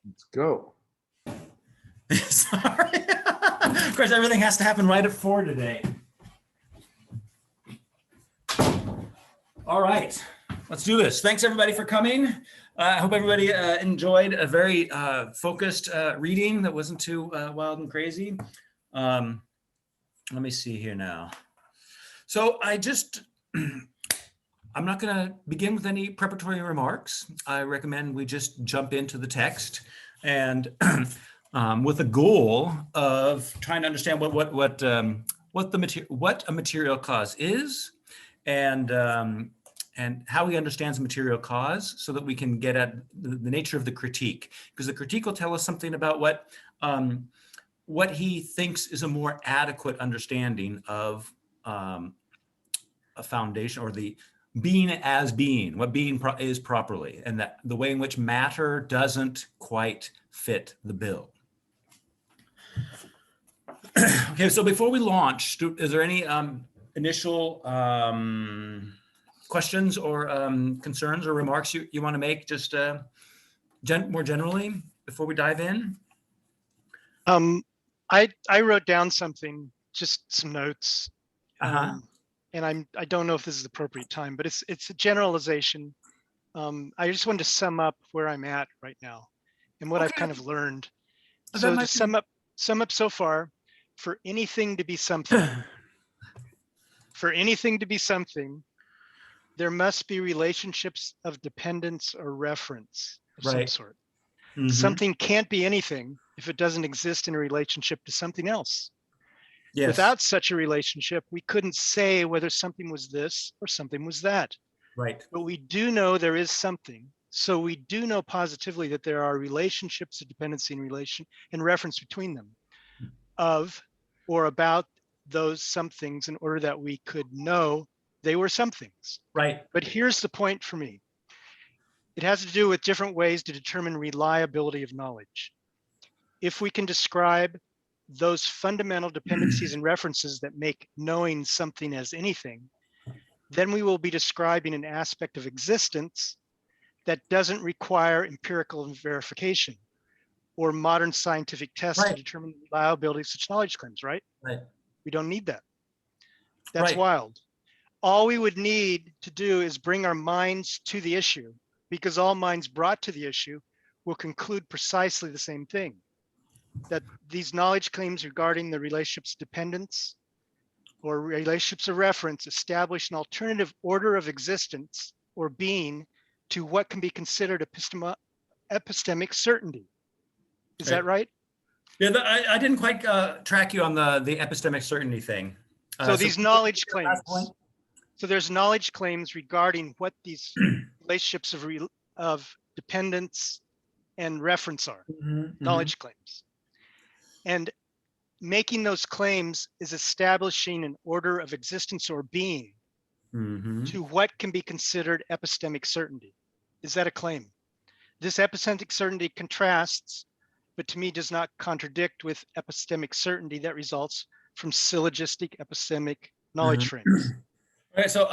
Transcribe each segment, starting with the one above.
Let's go. Sorry. Of course, everything has to happen right at 4 today. All right, let's do this. Thanks everybody for coming. I hope everybody enjoyed a very focused reading that wasn't too wild and crazy. Let me see here now. So I'm not going to begin with any preparatory remarks. I recommend we just jump into the text, and with the goal of trying to understand what a material cause is, and how he understands material cause, so that we can get at the nature of the critique, because the critique will tell us something about what he thinks is a more adequate understanding of a foundation, or the being as being, what being is properly, and that the way in which matter doesn't quite fit the bill. Okay, so before we launch, is there any initial questions or concerns or remarks you want to make, just more generally before we dive in? I wrote down something, just some notes. And I don't know if this is the appropriate time, but it's a generalization. I just wanted to sum up where I'm at right now and what I've kind of learned. So to sum up so far, for anything to be something, there must be relationships of dependence or reference of some sort. Mm-hmm. Something can't be anything if it doesn't exist in a relationship to something else. Yes. Without such a relationship, we couldn't say whether something was this or something was that. Right. But we do know there is something. So we do know positively that there are relationships of dependency and reference between them, of or about those somethings, in order that we could know they were somethings. Right. But here's the point for me. It has to do with different ways to determine reliability of knowledge. If we can describe those fundamental dependencies and references that make knowing something as anything, then we will be describing an aspect of existence that doesn't require empirical verification or modern scientific tests to determine the reliability of such knowledge claims, right? Right. We don't need that. That's wild. All we would need to do is bring our minds to the issue, because all minds brought to the issue will conclude precisely the same thing, that these knowledge claims regarding the relationships of dependence or relationships of reference establish an alternative order of existence or being to what can be considered epistemic certainty. Is that right? Yeah, I didn't quite track you on the epistemic certainty thing. So these knowledge claims. So there's knowledge claims regarding what these relationships of dependence and reference are, knowledge claims. And making those claims is establishing an order of existence or being to what can be considered epistemic certainty. Is that a claim? This epistemic certainty contrasts, but to me does not contradict, with epistemic certainty that results from syllogistic epistemic knowledge frames. All right, so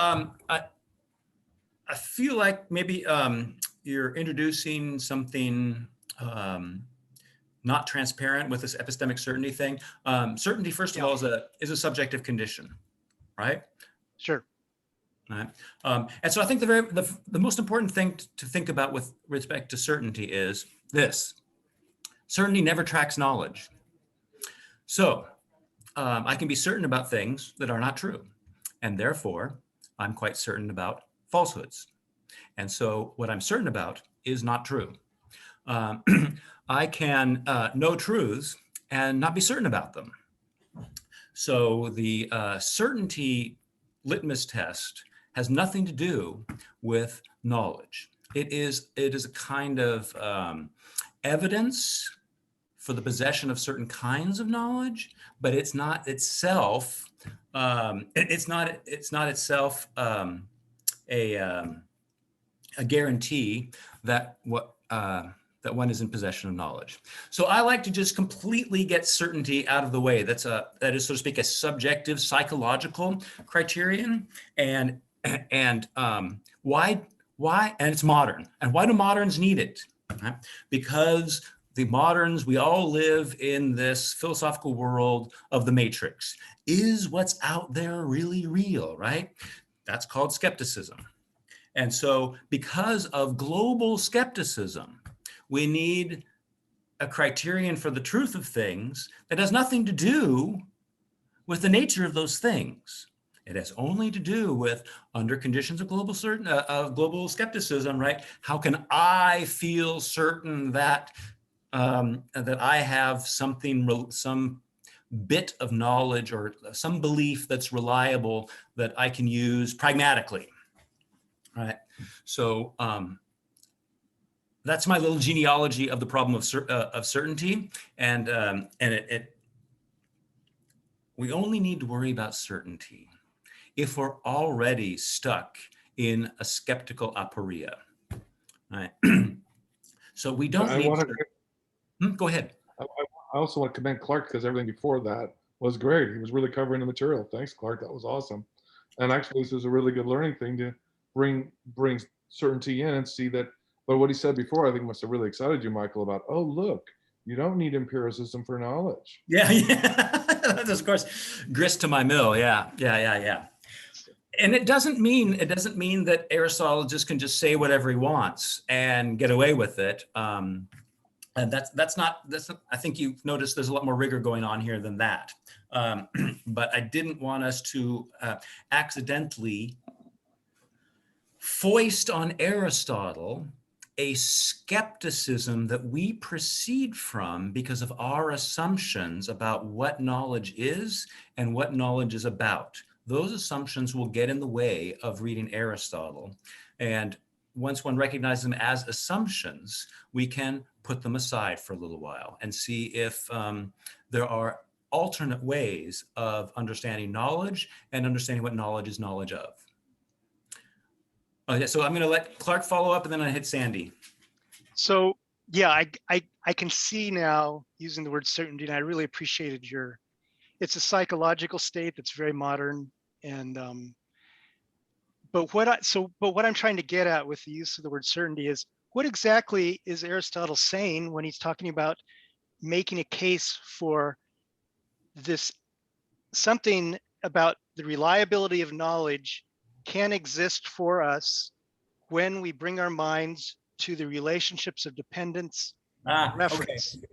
I feel like maybe you're introducing something not transparent with this epistemic certainty thing. Certainty, first of all, is a subjective condition, right? Sure. Right. And so I think the most important thing to think about with respect to certainty is this: certainty never tracks knowledge. So I can be certain about things that are not true, and therefore I'm quite certain about falsehoods. And so what I'm certain about is not true. I can know truths and not be certain about them. So the certainty litmus test has nothing to do with knowledge. It is a kind of evidence for the possession of certain kinds of knowledge, but it's not itself. It's not itself a guarantee that that one is in possession of knowledge. So I like to just completely get certainty out of the way. That is, so to speak, a subjective psychological criterion. And why? And it's modern. And why do moderns need it? Right? Because the moderns, we all live in this philosophical world of the matrix. Is what's out there really real, right? That's called skepticism. And so because of global skepticism, we need a criterion for the truth of things that has nothing to do with the nature of those things. It has only to do with, under conditions of global skepticism, right? How can I feel certain that that I have something, some bit of knowledge or some belief that's reliable that I can use pragmatically, right? So that's my little genealogy of the problem of certainty, and we only need to worry about certainty if we're already stuck in a skeptical aporia, right? So we don't need to, go ahead. I also want to commend Clark because everything before that was great. He was really covering the material. Thanks, Clark. That was awesome. And actually, this is a really good learning thing to bring certainty in and see that. But what he said before, I think must have really excited you, Michael, about, oh, look, you don't need empiricism for knowledge. Yeah, that's of course grist to my mill. Yeah. And it doesn't mean that Aristotle can just say whatever he wants and get away with it. And that's not. I think you've noticed there's a lot more rigor going on here than that. But I didn't want us to accidentally foist on Aristotle a skepticism that we proceed from because of our assumptions about what knowledge is and what knowledge is about. Those assumptions will get in the way of reading Aristotle. And once one recognizes them as assumptions, we can put them aside for a little while and see if there are alternate ways of understanding knowledge and understanding what knowledge is knowledge of. Okay, so I'm going to let Clark follow up, and then I hit Sandy. So yeah, I can see now using the word certainty, and I really appreciated it's a psychological state that's very modern, and but what I'm trying to get at with the use of the word certainty is, what exactly is Aristotle saying when he's talking about making a case for this, something about the reliability of knowledge can exist for us when we bring our minds to the relationships of dependence, reference. Okay.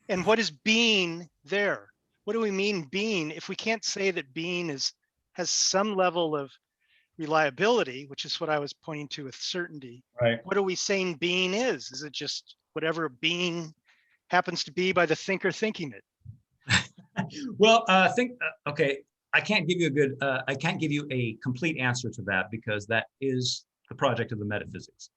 And what is being there? What do we mean being? If we can't say that being has some level of reliability, which is what I was pointing to with certainty, right? What are we saying being is? Is it just whatever being happens to be by the thinker thinking it? Well, okay, I can't give you a complete answer to that, because that is the project of the metaphysics.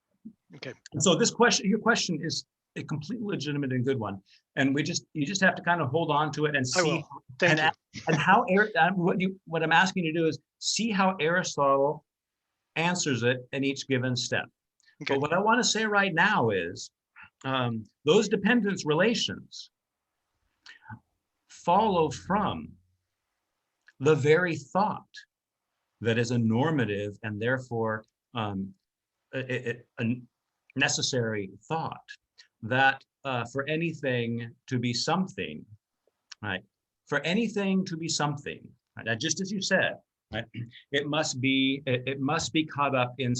Okay. And so your question is a completely legitimate and good one, and you just have to kind of hold on to it and see. Thank you. And how what I'm asking you to do is see how Aristotle answers it in each given step. Okay. But what I want to say right now is those dependence relations follow from the very thought that is a normative and therefore a necessary thought, that for anything to be something, right? For anything to be something, right? Now, just as you said, right? It must be caught up in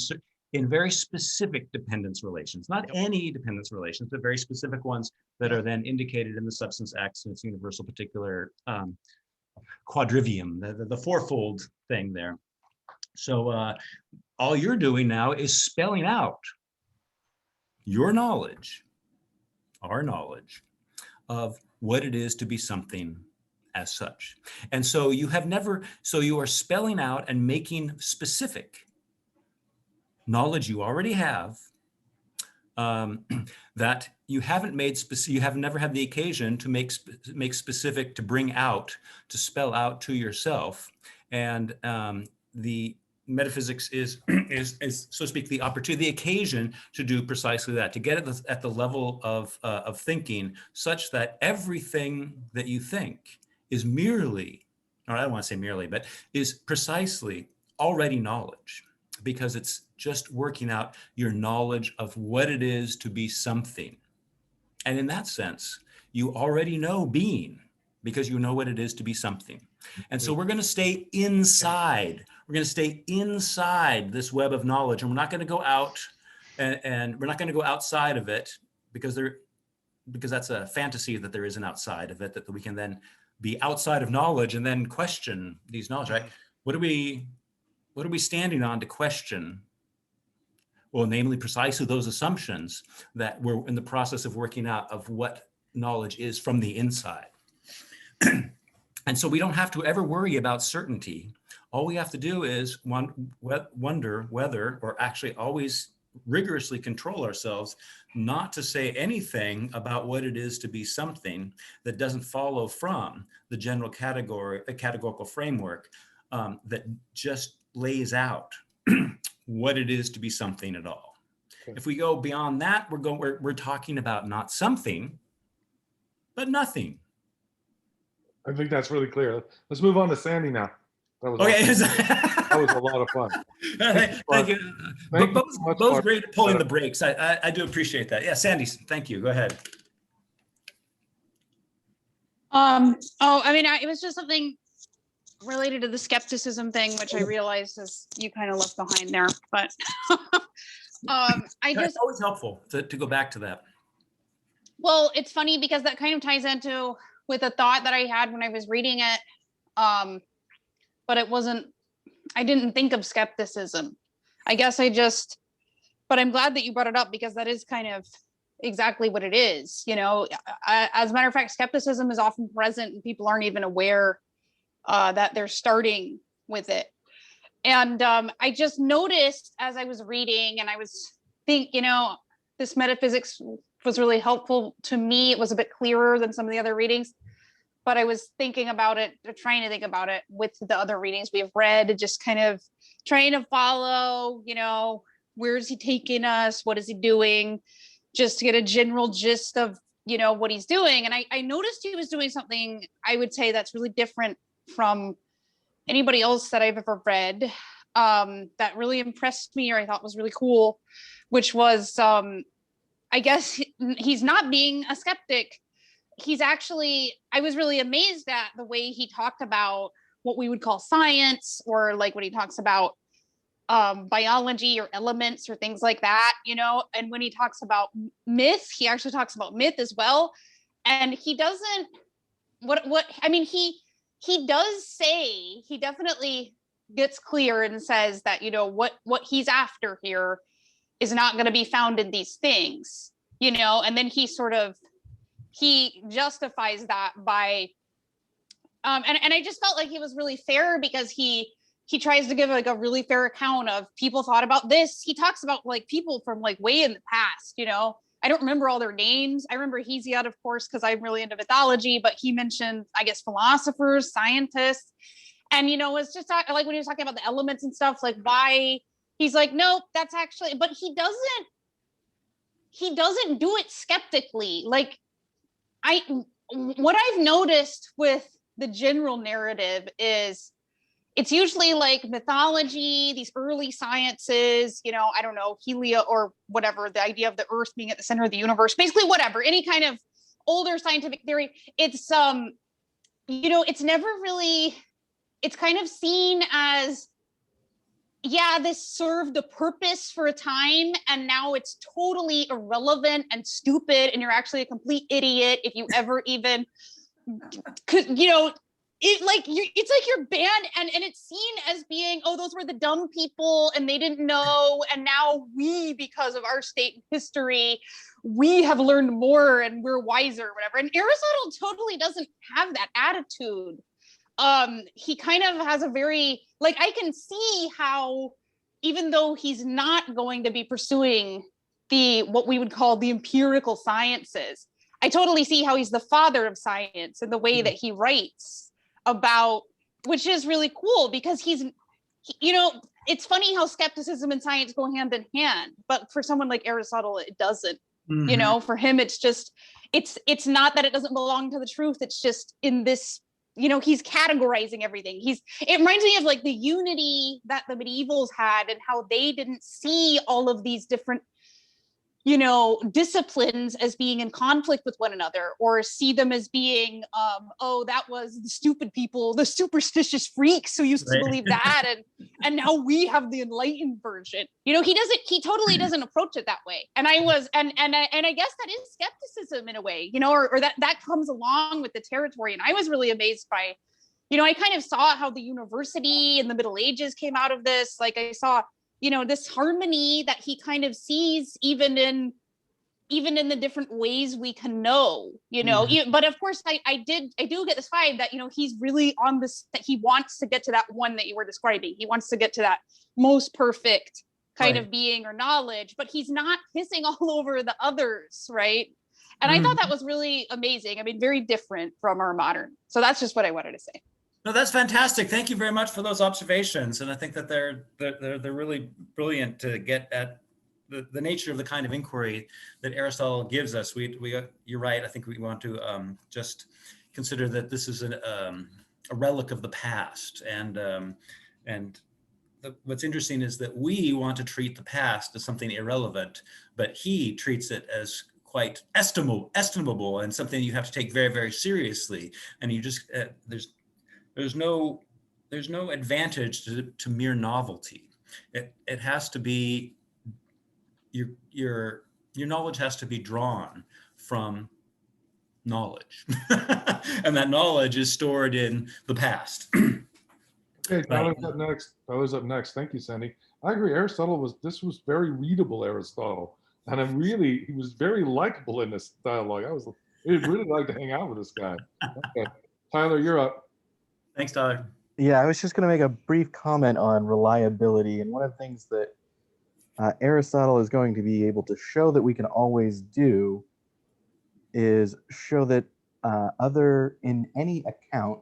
very specific dependence relations, not any dependence relations, but very specific ones that are then indicated in the substance X and its universal particular quadrivium, the fourfold thing there. So all you're doing now is spelling out your knowledge, our knowledge of what it is to be something as such. And so you are spelling out and making specific knowledge you already have, that you haven't made specific, you have never had the occasion to make specific, to bring out, to spell out to yourself. And the metaphysics is so to speak the opportunity, the occasion to do precisely that, to get at the level of thinking such that everything that you think is merely, or I don't want to say merely, but is precisely already knowledge, because it's just working out your knowledge of what it is to be something. And in that sense, you already know being because you know what it is to be something. And so we're going to stay inside. We're going to stay inside this web of knowledge, and we're not going to go out and we're not going to go outside of it because that's a fantasy that there is an outside of it, that we can then be outside of knowledge and then question these knowledge, right? What are we standing on to question? Well, namely precisely those assumptions that we're in the process of working out of what knowledge is from the inside. And so we don't have to ever worry about certainty. All we have to do is wonder whether, or actually always rigorously control ourselves not to say anything about what it is to be something that doesn't follow from the general categorical framework that just lays out what it is to be something at all. Okay. If we go beyond that, we're talking about not something, but nothing. I think that's really clear. Let's move on to Sandy now. That was okay. Awesome. That was a lot of fun. Thank you. Bo's great at pulling the brakes. I do appreciate that. Yeah, Sandy, thank you. Go ahead. It was just something related to the skepticism thing, which I realized is you kind of left behind there. But it's always helpful to go back to that. Well, it's funny because that kind of ties into with a thought that I had when I was reading it. But I didn't think of skepticism. I guess but I'm glad that you brought it up because that is kind of exactly what it is. You know, as a matter of fact, skepticism is often present and people aren't even aware that they're starting with it. And I just noticed as I was reading and I was this metaphysics was really helpful to me. It was a bit clearer than some of the other readings, but I was thinking about it, trying to think about it with the other readings we have read, just kind of trying to follow, where is he taking us? What is he doing? Just to get a general gist of, what he's doing. And I noticed he was doing something, I would say that's really different from anybody else that I've ever read, that really impressed me or I thought was really cool, which was, I guess he's not being a skeptic. He's actually, I was really amazed at the way he talked about what we would call science, or like when he talks about biology or elements or things like that, and when he talks about myth, he actually talks about myth as well. And he doesn't, he does say, he definitely gets clear and says that, what he's after here is not going to be found in these things, and then he justifies that by, and I just felt like he was really fair because he tries to give like a really fair account of people thought about this. He talks about like people from like way in the past, I don't remember all their names. I remember Hesiod, of course, because I'm really into mythology, but he mentioned, I guess, philosophers, scientists. And, it's just like when he was talking about the elements and stuff, like why he's like, nope, that's actually, but he doesn't do it skeptically. Like what I've noticed with the general narrative is it's usually like mythology, these early sciences, I don't know, Helia or whatever, the idea of the earth being at the center of the universe, basically whatever, any kind of older scientific theory. It's, it's never really, it's kind of seen as, yeah, this served a purpose for a time and now it's totally irrelevant and stupid and you're actually a complete idiot if you ever even could, it's like you're banned and it's seen as being, oh, those were the dumb people and they didn't know. And now we, because of our state and history, we have learned more and we're wiser or whatever. And Aristotle totally doesn't have that attitude. He kind of has a very, like, I can see how, even though he's not going to be pursuing what we would call the empirical sciences, I totally see how he's the father of science and the way that he writes about, which is really cool because it's funny how skepticism and science go hand in hand, but for someone like Aristotle, it doesn't. For him, it's just, it's not that it doesn't belong to the truth. It's just in this, he's categorizing everything. It reminds me of like the unity that the medievals had and how they didn't see all of these different disciplines as being in conflict with one another, or see them as being, oh, that was the stupid people, the superstitious freaks who used to believe that, and now we have the enlightened version. He totally doesn't approach it that way. And I guess that is skepticism in a way, or that comes along with the territory. And I was really amazed by, I kind of saw how the university in the Middle Ages came out of this. Like I saw, this harmony that he kind of sees even in the different ways we can know, but of course I do get this vibe that, he's really on this, that he wants to get to that one that you were describing. He wants to get to that most perfect kind of being or knowledge, but he's not pissing all over the others. Right. And I thought that was really amazing. I mean, very different from our modern. So that's just what I wanted to say. No, that's fantastic. Thank you very much for those observations. And I think that they're really brilliant to get at the nature of the kind of inquiry that Aristotle gives us. You're right. I think we want to just consider that this is a relic of the past. And what's interesting is that we want to treat the past as something irrelevant, but he treats it as quite estimable and something you have to take very, very seriously. And you just, there's no advantage to mere novelty. It has to be, your knowledge has to be drawn from knowledge. And that knowledge is stored in the past. Okay, Tyler's up next. Tyler's up next. Thank you, Sandy. I agree. This was very readable Aristotle. And he was very likable in this dialogue. I'd really like to hang out with this guy. Okay. Tyler, you're up. Thanks, Tyler. Yeah, I was just going to make a brief comment on reliability. And one of the things that Aristotle is going to be able to show that we can always do is show that in any account,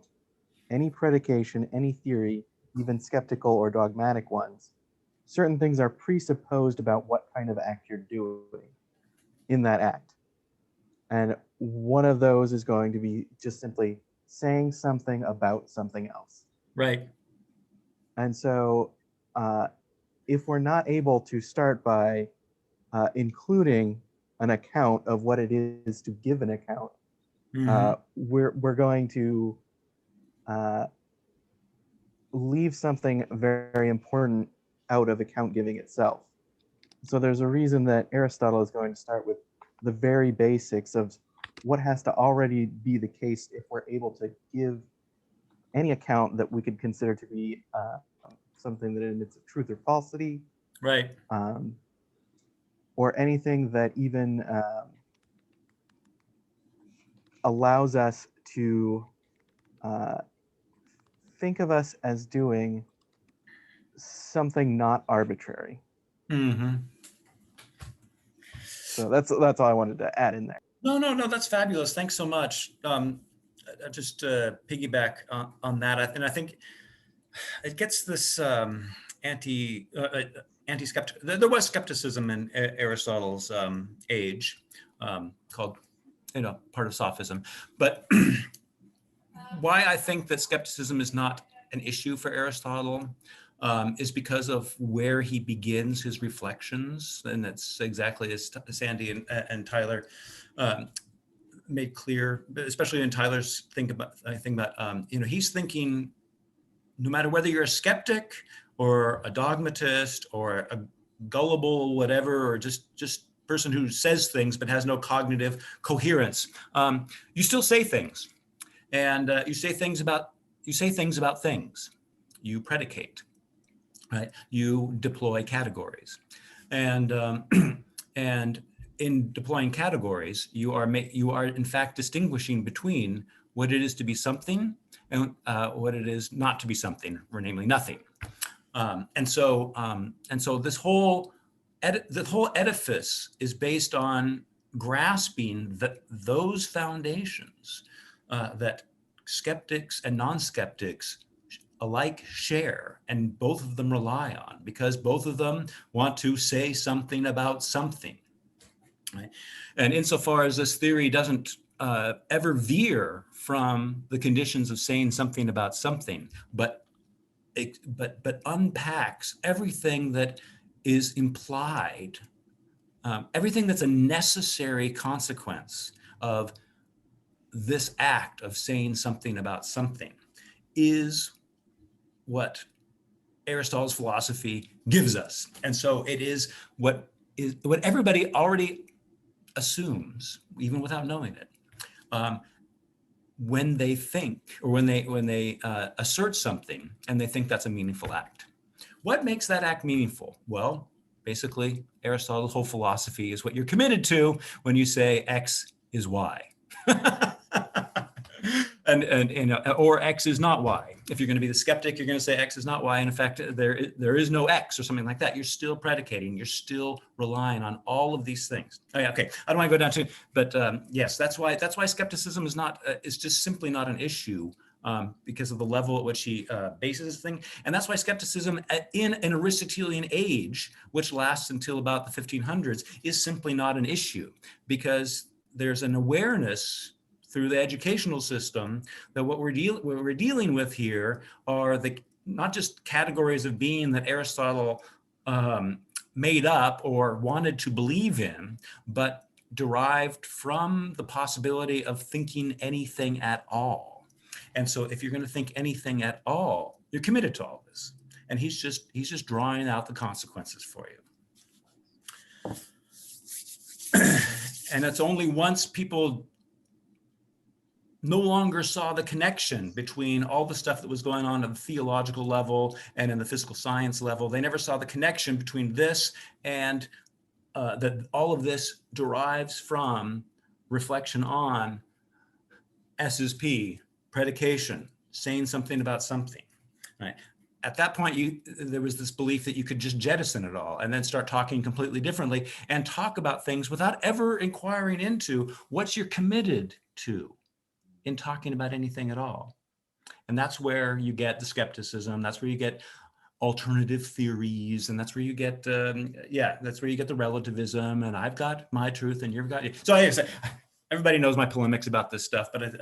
any predication, any theory, even skeptical or dogmatic ones, certain things are presupposed about what kind of act you're doing in that act. And one of those is going to be just simply saying something about something else. Right. And so if we're not able to start by including an account of what it is to give an account, we're going to leave something very, very important out of account giving itself. So there's a reason that Aristotle is going to start with the very basics of what has to already be the case if we're able to give any account that we could consider to be something that admits of truth or falsity, right, or anything that even allows us to think of us as doing something not arbitrary. So that's all I wanted to add in there. No, that's fabulous. Thanks so much. Just to piggyback on that, and I think it gets this anti-skeptic. There was skepticism in Aristotle's age, called, part of sophism. But why I think that skepticism is not an issue for Aristotle is because of where he begins his reflections, and that's exactly as Sandy and Tyler made clear, especially in Tyler's thing about he's thinking, no matter whether you're a skeptic or a dogmatist or a gullible whatever, or just person who says things but has no cognitive coherence, you still say things, and you say things about things. You predicate, right? You deploy categories, and in deploying categories, you are in fact distinguishing between what it is to be something and what it is not to be something, or namely nothing. And so this whole edifice is based on grasping those foundations that skeptics and non-skeptics alike share, and both of them rely on, because both of them want to say something about something. Right? And insofar as this theory doesn't ever veer from the conditions of saying something about something, but unpacks everything that is implied everything that's a necessary consequence of this act of saying something about something is what Aristotle's philosophy gives us. And so it is what everybody already assumes, even without knowing it, when they think, or when they assert something and they think that's a meaningful act. What makes that act meaningful? Well, basically, Aristotle's whole philosophy is what you're committed to when you say X is Y. and you know, or X is not Y. If you're going to be the skeptic, you're going to say X is not Y. And in fact, there is no X or something like that. You're still predicating. You're still relying on all of these things. Oh, yeah, okay. I don't want to go down to, but yes, that's why skepticism is not is just simply not an issue. Because of the level at which he bases his thing. And that's why skepticism in an Aristotelian age, which lasts until about the 1500s, is simply not an issue, because there's an awareness through the educational system that what we're dealing with here are the not just categories of being that Aristotle made up or wanted to believe in, but derived from the possibility of thinking anything at all. And so if you're going to think anything at all, you're committed to all this. And he's just drawing out the consequences for you. And it's only once people no longer saw the connection between all the stuff that was going on at the theological level and in the physical science level, they never saw the connection between this and that all of this derives from reflection on S is P, predication, saying something about something, right? At that point, there was this belief that you could just jettison it all and then start talking completely differently and talk about things without ever inquiring into what you're committed to in talking about anything at all. And that's where you get the skepticism. That's where you get alternative theories, and that's where you get, that's where you get the relativism. And I've got my truth, and you've got your. So everybody knows my polemics about this stuff, but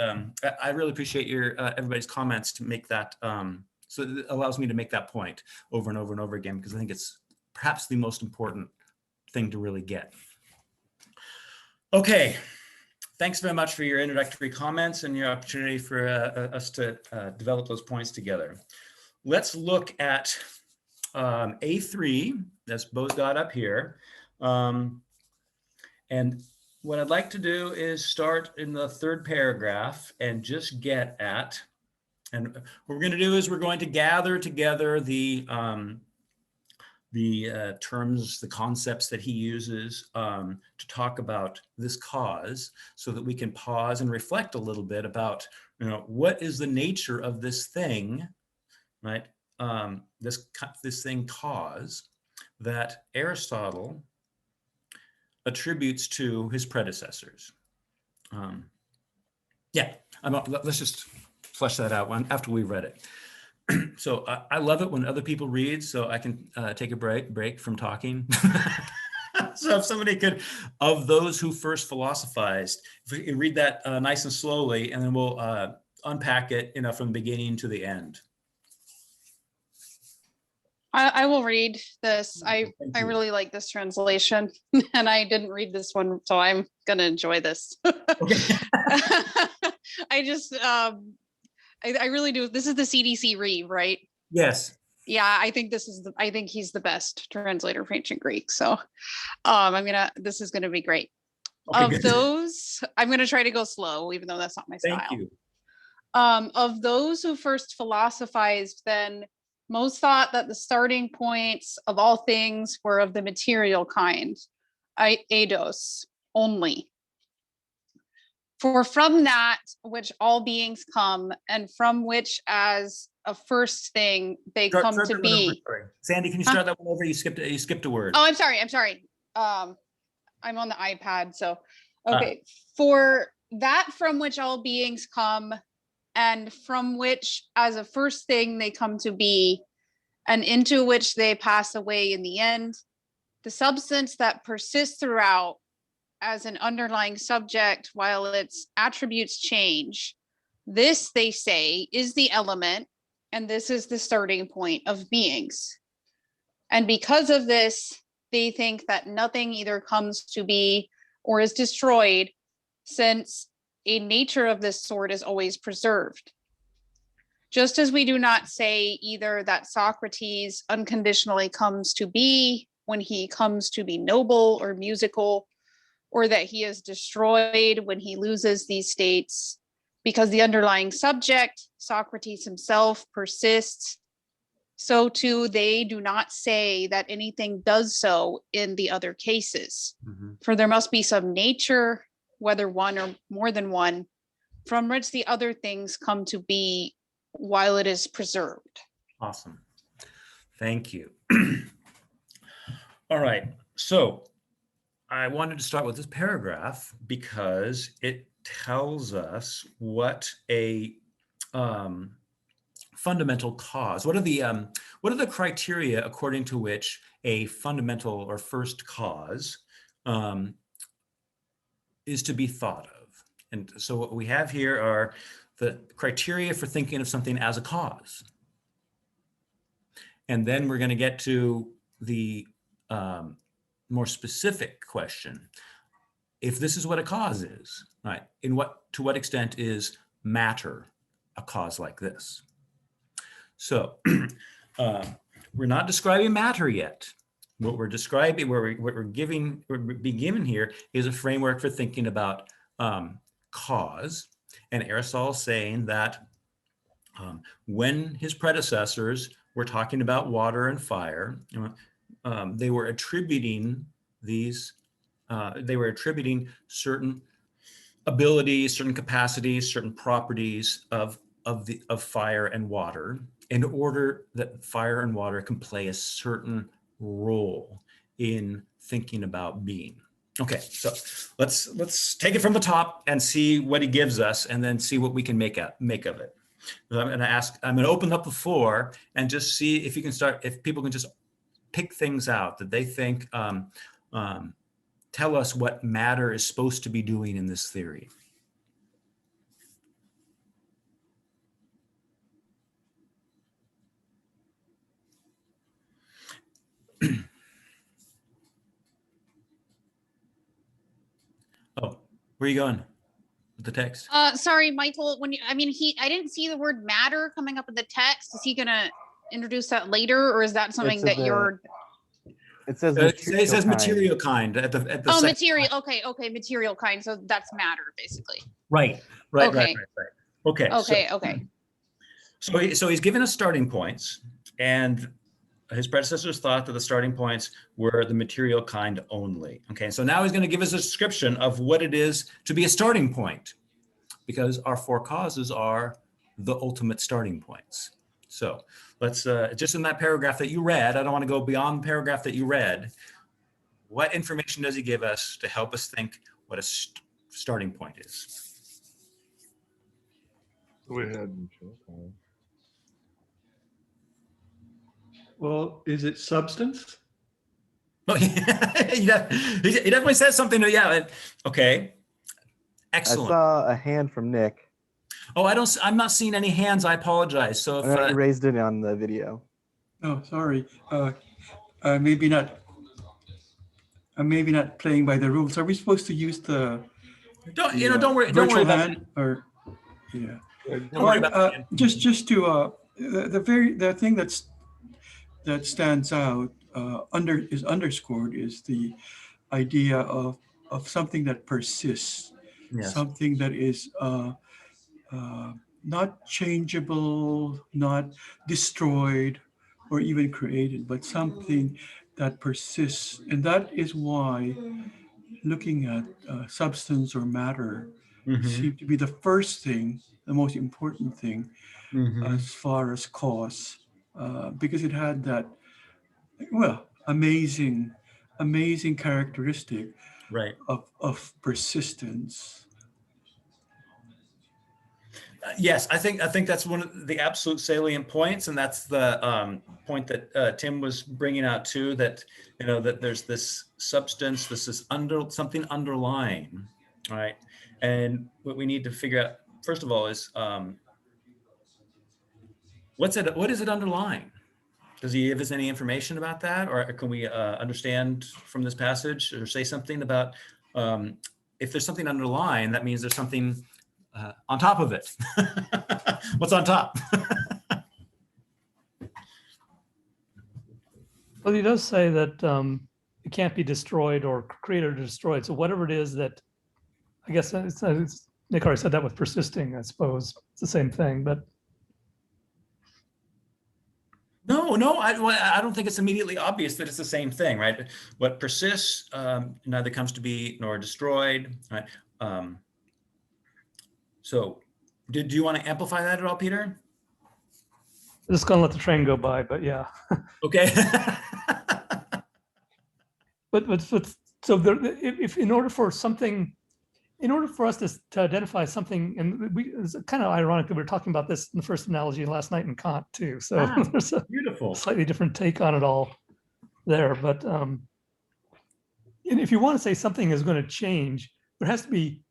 I really appreciate your everybody's comments to make that. So it allows me to make that point over and over and over again, because I think it's perhaps the most important thing to really get. Okay. Thanks very much for your introductory comments and your opportunity for us to develop those points together. Let's look at A3, that's Bo's got up here. And what I'd like to do is start in the third paragraph and just get at, and what we're going to do is we're going to gather together the terms, the concepts that he uses to talk about this cause, so that we can pause and reflect a little bit about, what is the nature of this thing, right? This thing cause that Aristotle attributes to his predecessors. Let's just flesh that out after we read it. So I love it when other people read, so I can take a break from talking. So if somebody could, of those who first philosophized, if we can read that nice and slowly, and then we'll unpack it, from the beginning to the end. I will read this. I really like this translation, and I didn't read this one, so I'm gonna enjoy this. Okay. I just I really do. This is the CDC read, right? Yes. Yeah, I think I think he's the best translator of ancient Greek. So this is gonna be great. Okay, those, I'm gonna try to go slow, even though that's not my style. Thank you. Of those who first philosophized, then most thought that the starting points of all things were of the material kind, eidos only. For from that which all beings come, and from which as a first thing they come to be. Sandy, can you start that one over? You skipped a word. Oh, I'm sorry. I'm on the iPad, so okay. For that from which all beings come, and from which as a first thing they come to be, and into which they pass away in the end, the substance that persists throughout as an underlying subject while its attributes change, this, they say, is the element, and this is the starting point of beings. And because of this, they think that nothing either comes to be or is destroyed, since a nature of this sort is always preserved. Just as we do not say either that Socrates unconditionally comes to be when he comes to be noble or musical, or that he is destroyed when he loses these states, because the underlying subject, Socrates himself, persists, so too they do not say that anything does so in the other cases. For there must be some nature, whether one or more than one, from which the other things come to be while it is preserved. Awesome. Thank you. All right. So I wanted to start with this paragraph because it tells us what a fundamental cause. What are the criteria according to which a fundamental or first cause is to be thought of? And so what we have here are the criteria for thinking of something as a cause. And then we're going to get to the more specific question. If this is what a cause is, right? To what extent is matter a cause like this? So we're not describing matter yet. What we're describing, what we're being given here is a framework for thinking about cause. And Aristotle saying that when his predecessors were talking about water and fire, they were attributing certain abilities, certain capacities, certain properties of fire and water, in order that fire and water can play a certain role in thinking about being. Okay, so let's take it from the top and see what he gives us, and then see what we can make of it. I'm going to open up the floor and just see if you can start, if people can just pick things out that they think tell us what matter is supposed to be doing in this theory. Oh, where are you going with the text? Sorry, Michael, I didn't see the word matter coming up in the text. Is he gonna introduce that later, or is that something that you're? It says it says material kind at the oh, material. Okay, material kind. So that's matter, basically. Right. Okay. Okay. So he's given us starting points, and his predecessors thought that the starting points were the material kind only. Okay, so now he's going to give us a description of what it is to be a starting point, because our four causes are the ultimate starting points. So let's, just in that paragraph that you read, I don't want to go beyond the paragraph that you read. What information does he give us to help us think what a starting point is? We had. Well, is it substance? Oh, yeah. he definitely says something. Yeah. Okay. Excellent. I saw a hand from Nick. Oh, I'm not seeing any hands. I apologize. So if I raised it on the video. Oh, sorry. Maybe not. I'm maybe not playing by the rules. Are we supposed to use the? Don't worry about it. Or yeah. Don't worry about it. Just to the thing that stands out underscored is the idea of something that persists, Yes. something that is not changeable, not destroyed, or even created, but something that persists. And that is why looking at substance or matter seemed to be the first thing, the most important thing, as far as cause, because it had that, amazing characteristic of persistence. Yes, I think that's one of the absolute salient points, and that's the point that Tim was bringing out too. That that there's this substance, this is something underlying, right? And what we need to figure out first of all is what is it underlying? Does he give us any information about that? Or can we understand from this passage or say something about if there's something underlying, that means there's something on top of it. What's on top? Well, he does say that it can't be destroyed or created or destroyed. So whatever it is that, I guess it's Nick already said that with persisting, I suppose. It's the same thing, but. No, I don't think it's immediately obvious that it's the same thing, right? What persists neither comes to be nor destroyed, right? So do you want to amplify that at all, Peter? Just gonna let the train go by, but yeah. Okay. but so there, if in order for something, in order for us to identify something, and it's kind of ironic that we were talking about this in the first analogy last night in Kant too. So there's a beautiful, slightly different take on it all there. But and if you want to say something is going to change, there has to be.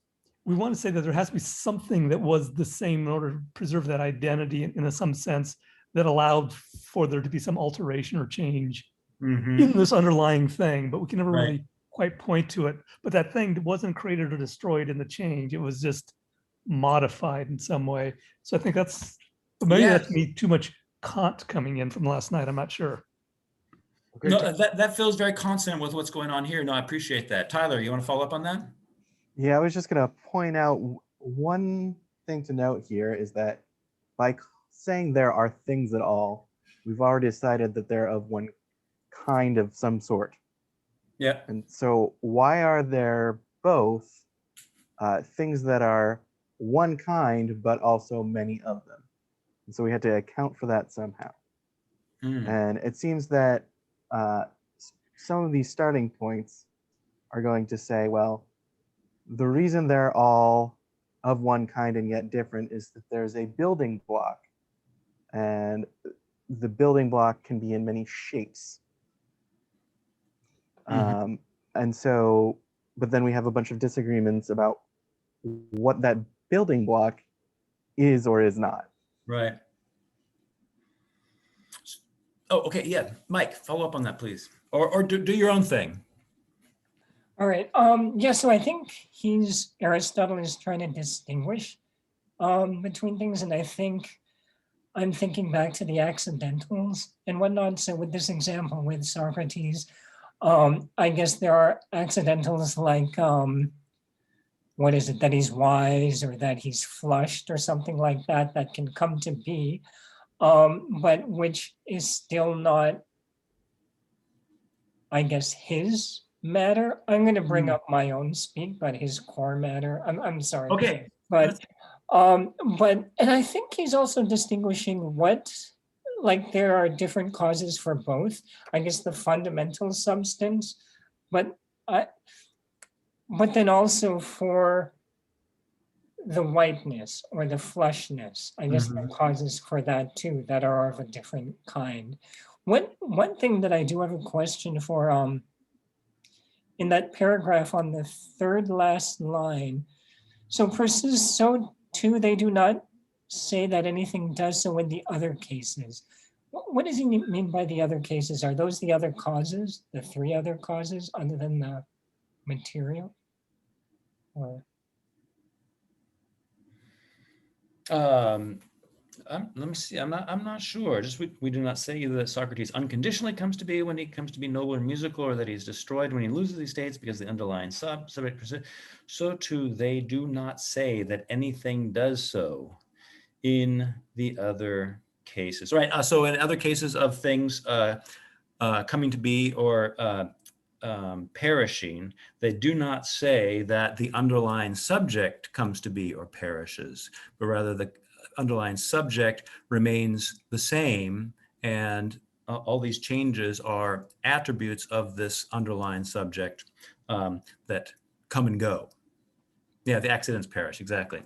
We want to say that there has to be something that was the same in order to preserve that identity in some sense that allowed for there to be some alteration or change in this underlying thing, but we can never really quite point to it. But that thing wasn't created or destroyed in the change. It was just modified in some way. So I think that's, maybe that's me too much Kant coming in from last night. I'm not sure. Okay. No, that feels very consonant with what's going on here. No, I appreciate that. Tyler, you want to follow up on that? Yeah, I was just going to point out one thing to note here is that by saying there are things at all, we've already decided that they're of one kind of some sort. Yeah. And so why are there both things that are one kind, but also many of them? And so we had to account for that somehow. And it seems that some of these starting points are going to say, well, the reason they're all of one kind and yet different is that there's a building block, and the building block can be in many shapes. And so, but then we have a bunch of disagreements about what that building block is or is not. Right. Oh, okay. Yeah. Mike, follow up on that, please. Or do your own thing. All right. Yeah, so I think Aristotle is trying to distinguish between things. And I think I'm thinking back to the accidentals and whatnot. So with this example with Socrates, I guess there are accidentals like, what is it, that he's wise or that he's flushed or something like that, that can come to be, but which is still not, I guess, his matter. I'm going to bring up my own speak, but his core matter. I'm sorry. Okay. But and I think he's also distinguishing what, like there are different causes for both. I guess the fundamental substance, but then also for the whiteness or the flushness. I guess there are causes for that too that are of a different kind. One thing that I do have a question for, in that paragraph on the third last line, so persists, so too they do not say that anything does so in the other cases. What does he mean by the other cases? Are those the other causes, the three other causes other than the material? Or let me see. I'm not sure. Just we do not say that Socrates unconditionally comes to be when he comes to be noble and musical, or that he's destroyed when he loses these states because the underlying subject persists. So too they do not say that anything does so in the other cases. Right. So in other cases of things coming to be or perishing, they do not say that the underlying subject comes to be or perishes, but rather the underlying subject remains the same, and all these changes are attributes of this underlying subject that come and go. Yeah, the accidents perish, exactly.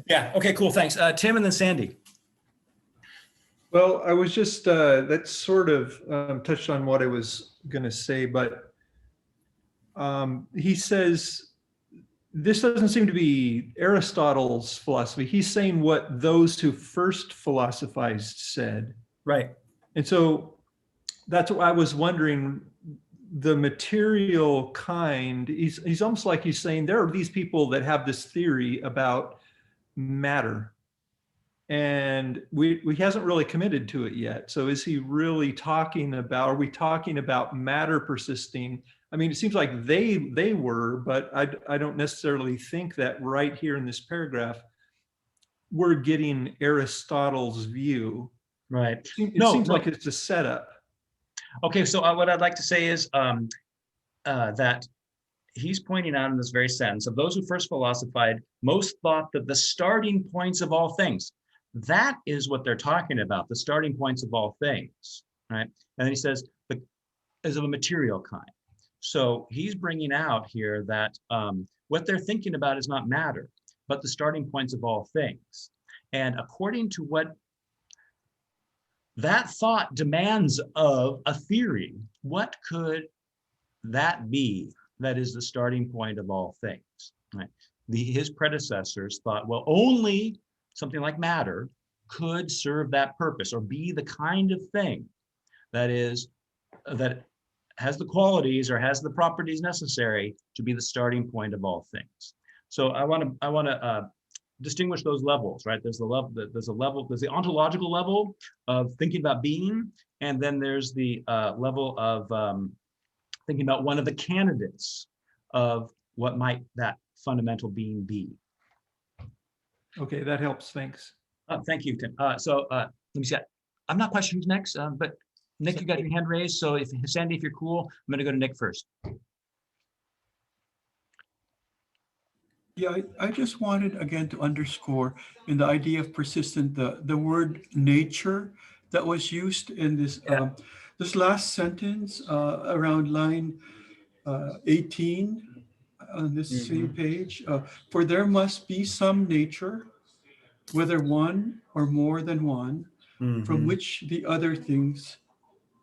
Yeah, okay, cool, thanks. Tim and then Sandy. Well, I was just, that sort of touched on what I was going to say, but he says, this doesn't seem to be Aristotle's philosophy. He's saying what those who first philosophized said. Right. And so that's what I was wondering, the material kind, he's almost like he's saying there are these people that have this theory about matter, and he hasn't really committed to it yet. So is he really talking about, are we talking about matter persisting? I mean, it seems like they were, but I don't necessarily think that right here in this paragraph we're getting Aristotle's view. Right. It seems like it's a setup. Okay, so what I'd like to say is that he's pointing out in this very sentence, of those who first philosophized, most thought that the starting points of all things. That is what they're talking about, the starting points of all things, right? And then he says, is of a material kind. So he's bringing out here that what they're thinking about is not matter, but the starting points of all things. And according to what that thought demands of a theory, what could that be that is the starting point of all things, right? His predecessors thought, well, only something like matter could serve that purpose or be the kind of thing that has the qualities or has the properties necessary to be the starting point of all things. So I want to distinguish those levels, right? There's the ontological level of thinking about being, and then there's the level of thinking about one of the candidates of what might that fundamental being be. Okay, that helps. Thanks. Thank you, Tim. So let me see. I'm not quite sure who's next, but Nick, you got your hand raised. So Sandy, if you're cool, I'm going to go to Nick first. Yeah, I just wanted again to underscore in the idea of persistent, the word nature that was used in this this last sentence around line 18 on this same page. For there must be some nature, whether one or more than one, from which the other things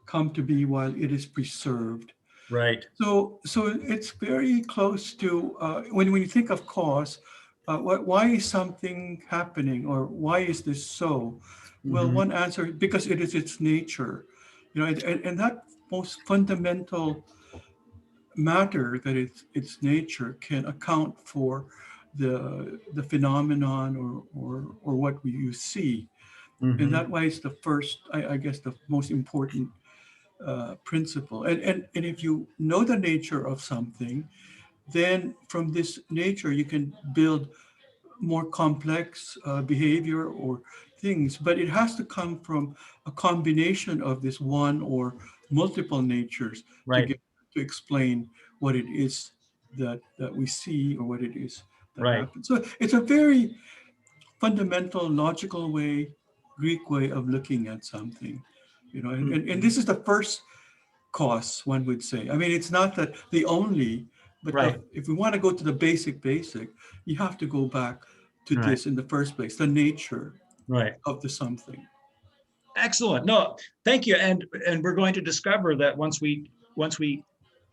come to be while it is preserved. Right. So it's very close to when you think of cause, why is something happening or why is this so? Well, one answer, because it is its nature, and that most fundamental matter, that its nature can account for the phenomenon or what you see. And that way is the first, I guess, the most important principle. And if you know the nature of something, then from this nature you can build more complex behavior or things. But it has to come from a combination of this one or multiple natures Right. to explain what it is that we see or what it is that happens. So it's a very fundamental, logical way, Greek way of looking at something, and this is the first cause, one would say. I mean, it's not that the only, but if we want to go to the basic, you have to go back to this in the first place, the nature of the something. Excellent. No, thank you. And we're going to discover that once we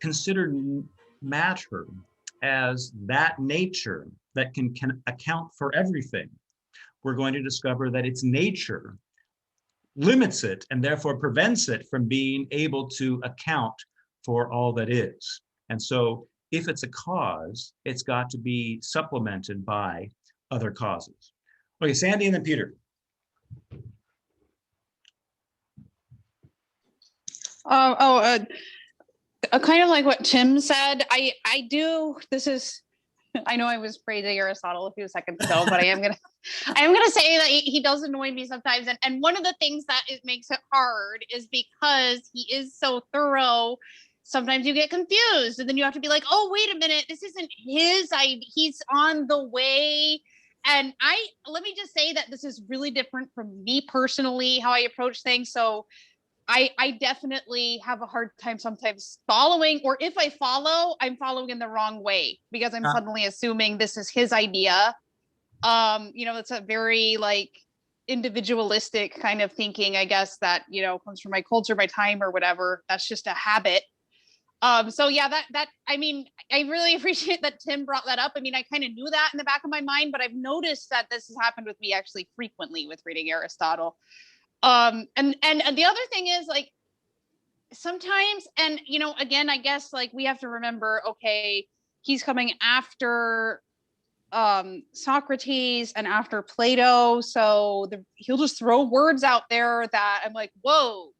consider matter as that nature that can account for everything, we're going to discover that its nature limits it and therefore prevents it from being able to account for all that is. And so if it's a cause, it's got to be supplemented by other causes. Okay, Sandy and then Peter. Kind of like what Tim said, I do, I know I was praising Aristotle a few seconds ago, but I am gonna say that he does annoy me sometimes. And one of the things that makes it hard is because he is so thorough. Sometimes you get confused, and then you have to be like, oh, wait a minute, this isn't his idea. He's on the way. And let me just say that this is really different from me personally, how I approach things. So I definitely have a hard time sometimes following, or if I follow, I'm following in the wrong way because I'm suddenly assuming this is his idea. It's a very individualistic kind of thinking, I guess, that, comes from my culture, my time or whatever. That's just a habit. So yeah, that I mean, I really appreciate that Tim brought that up. I mean, I kind of knew that in the back of my mind, but I've noticed that this has happened with me actually frequently with reading Aristotle. And the other thing is like sometimes, and you know, again, I guess like we have to remember, okay, he's coming after Socrates and after Plato, so he'll just throw words out there that I'm like, whoa,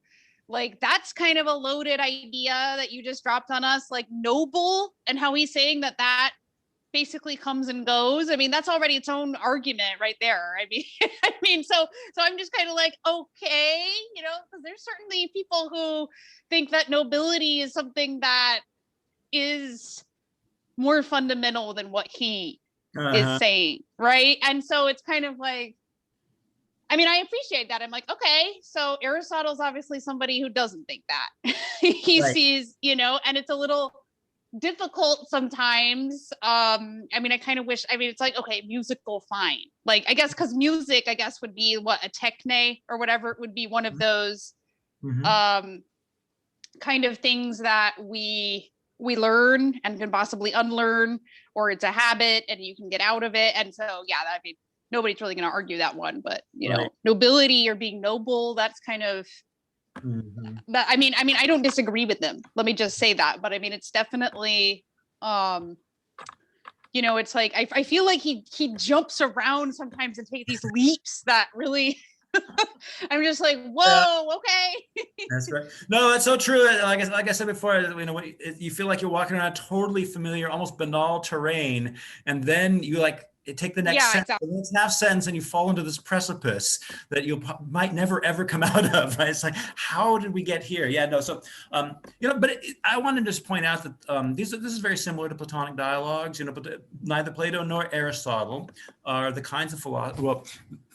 like that's kind of a loaded idea that you just dropped on us, like noble, and how he's saying that basically comes and goes. I mean, that's already its own argument right there. I mean, so I'm just kind of like, okay, you know, because there's certainly people who think that nobility is something that is more fundamental than what he is saying, right? And so it's kind of like, I mean, I appreciate that. I'm like, okay, so Aristotle's obviously somebody who doesn't think that. He sees, you know, and it's a little difficult sometimes. I mean, I kind of wish, I mean, it's like, okay, musical, fine. Like, I guess because music, I guess, would be what, a techne or whatever. It would be one of those kind of things that we learn and can possibly unlearn, or it's a habit and you can get out of it. And so, yeah, I mean, nobody's really going to argue that one, but you know, nobility or being noble, that's kind of, but I mean, I don't disagree with them. Let me just say that. But I mean, it's definitely, you know, it's like, I feel like he jumps around sometimes and takes these leaps that really, I'm just like, whoa, okay. That's right. No, that's so true. Like I said before, you know, you feel like you're walking around totally familiar, almost banal terrain, and then you like take the next sentence, exactly. the next half sentence, and you fall into this precipice that you might never ever come out of. Right? It's like, how did we get here? Yeah, no. So, you know, but I want to just point out that this is very similar to Platonic dialogues. You know, but neither Plato nor Aristotle are the kinds of philosophers. Well,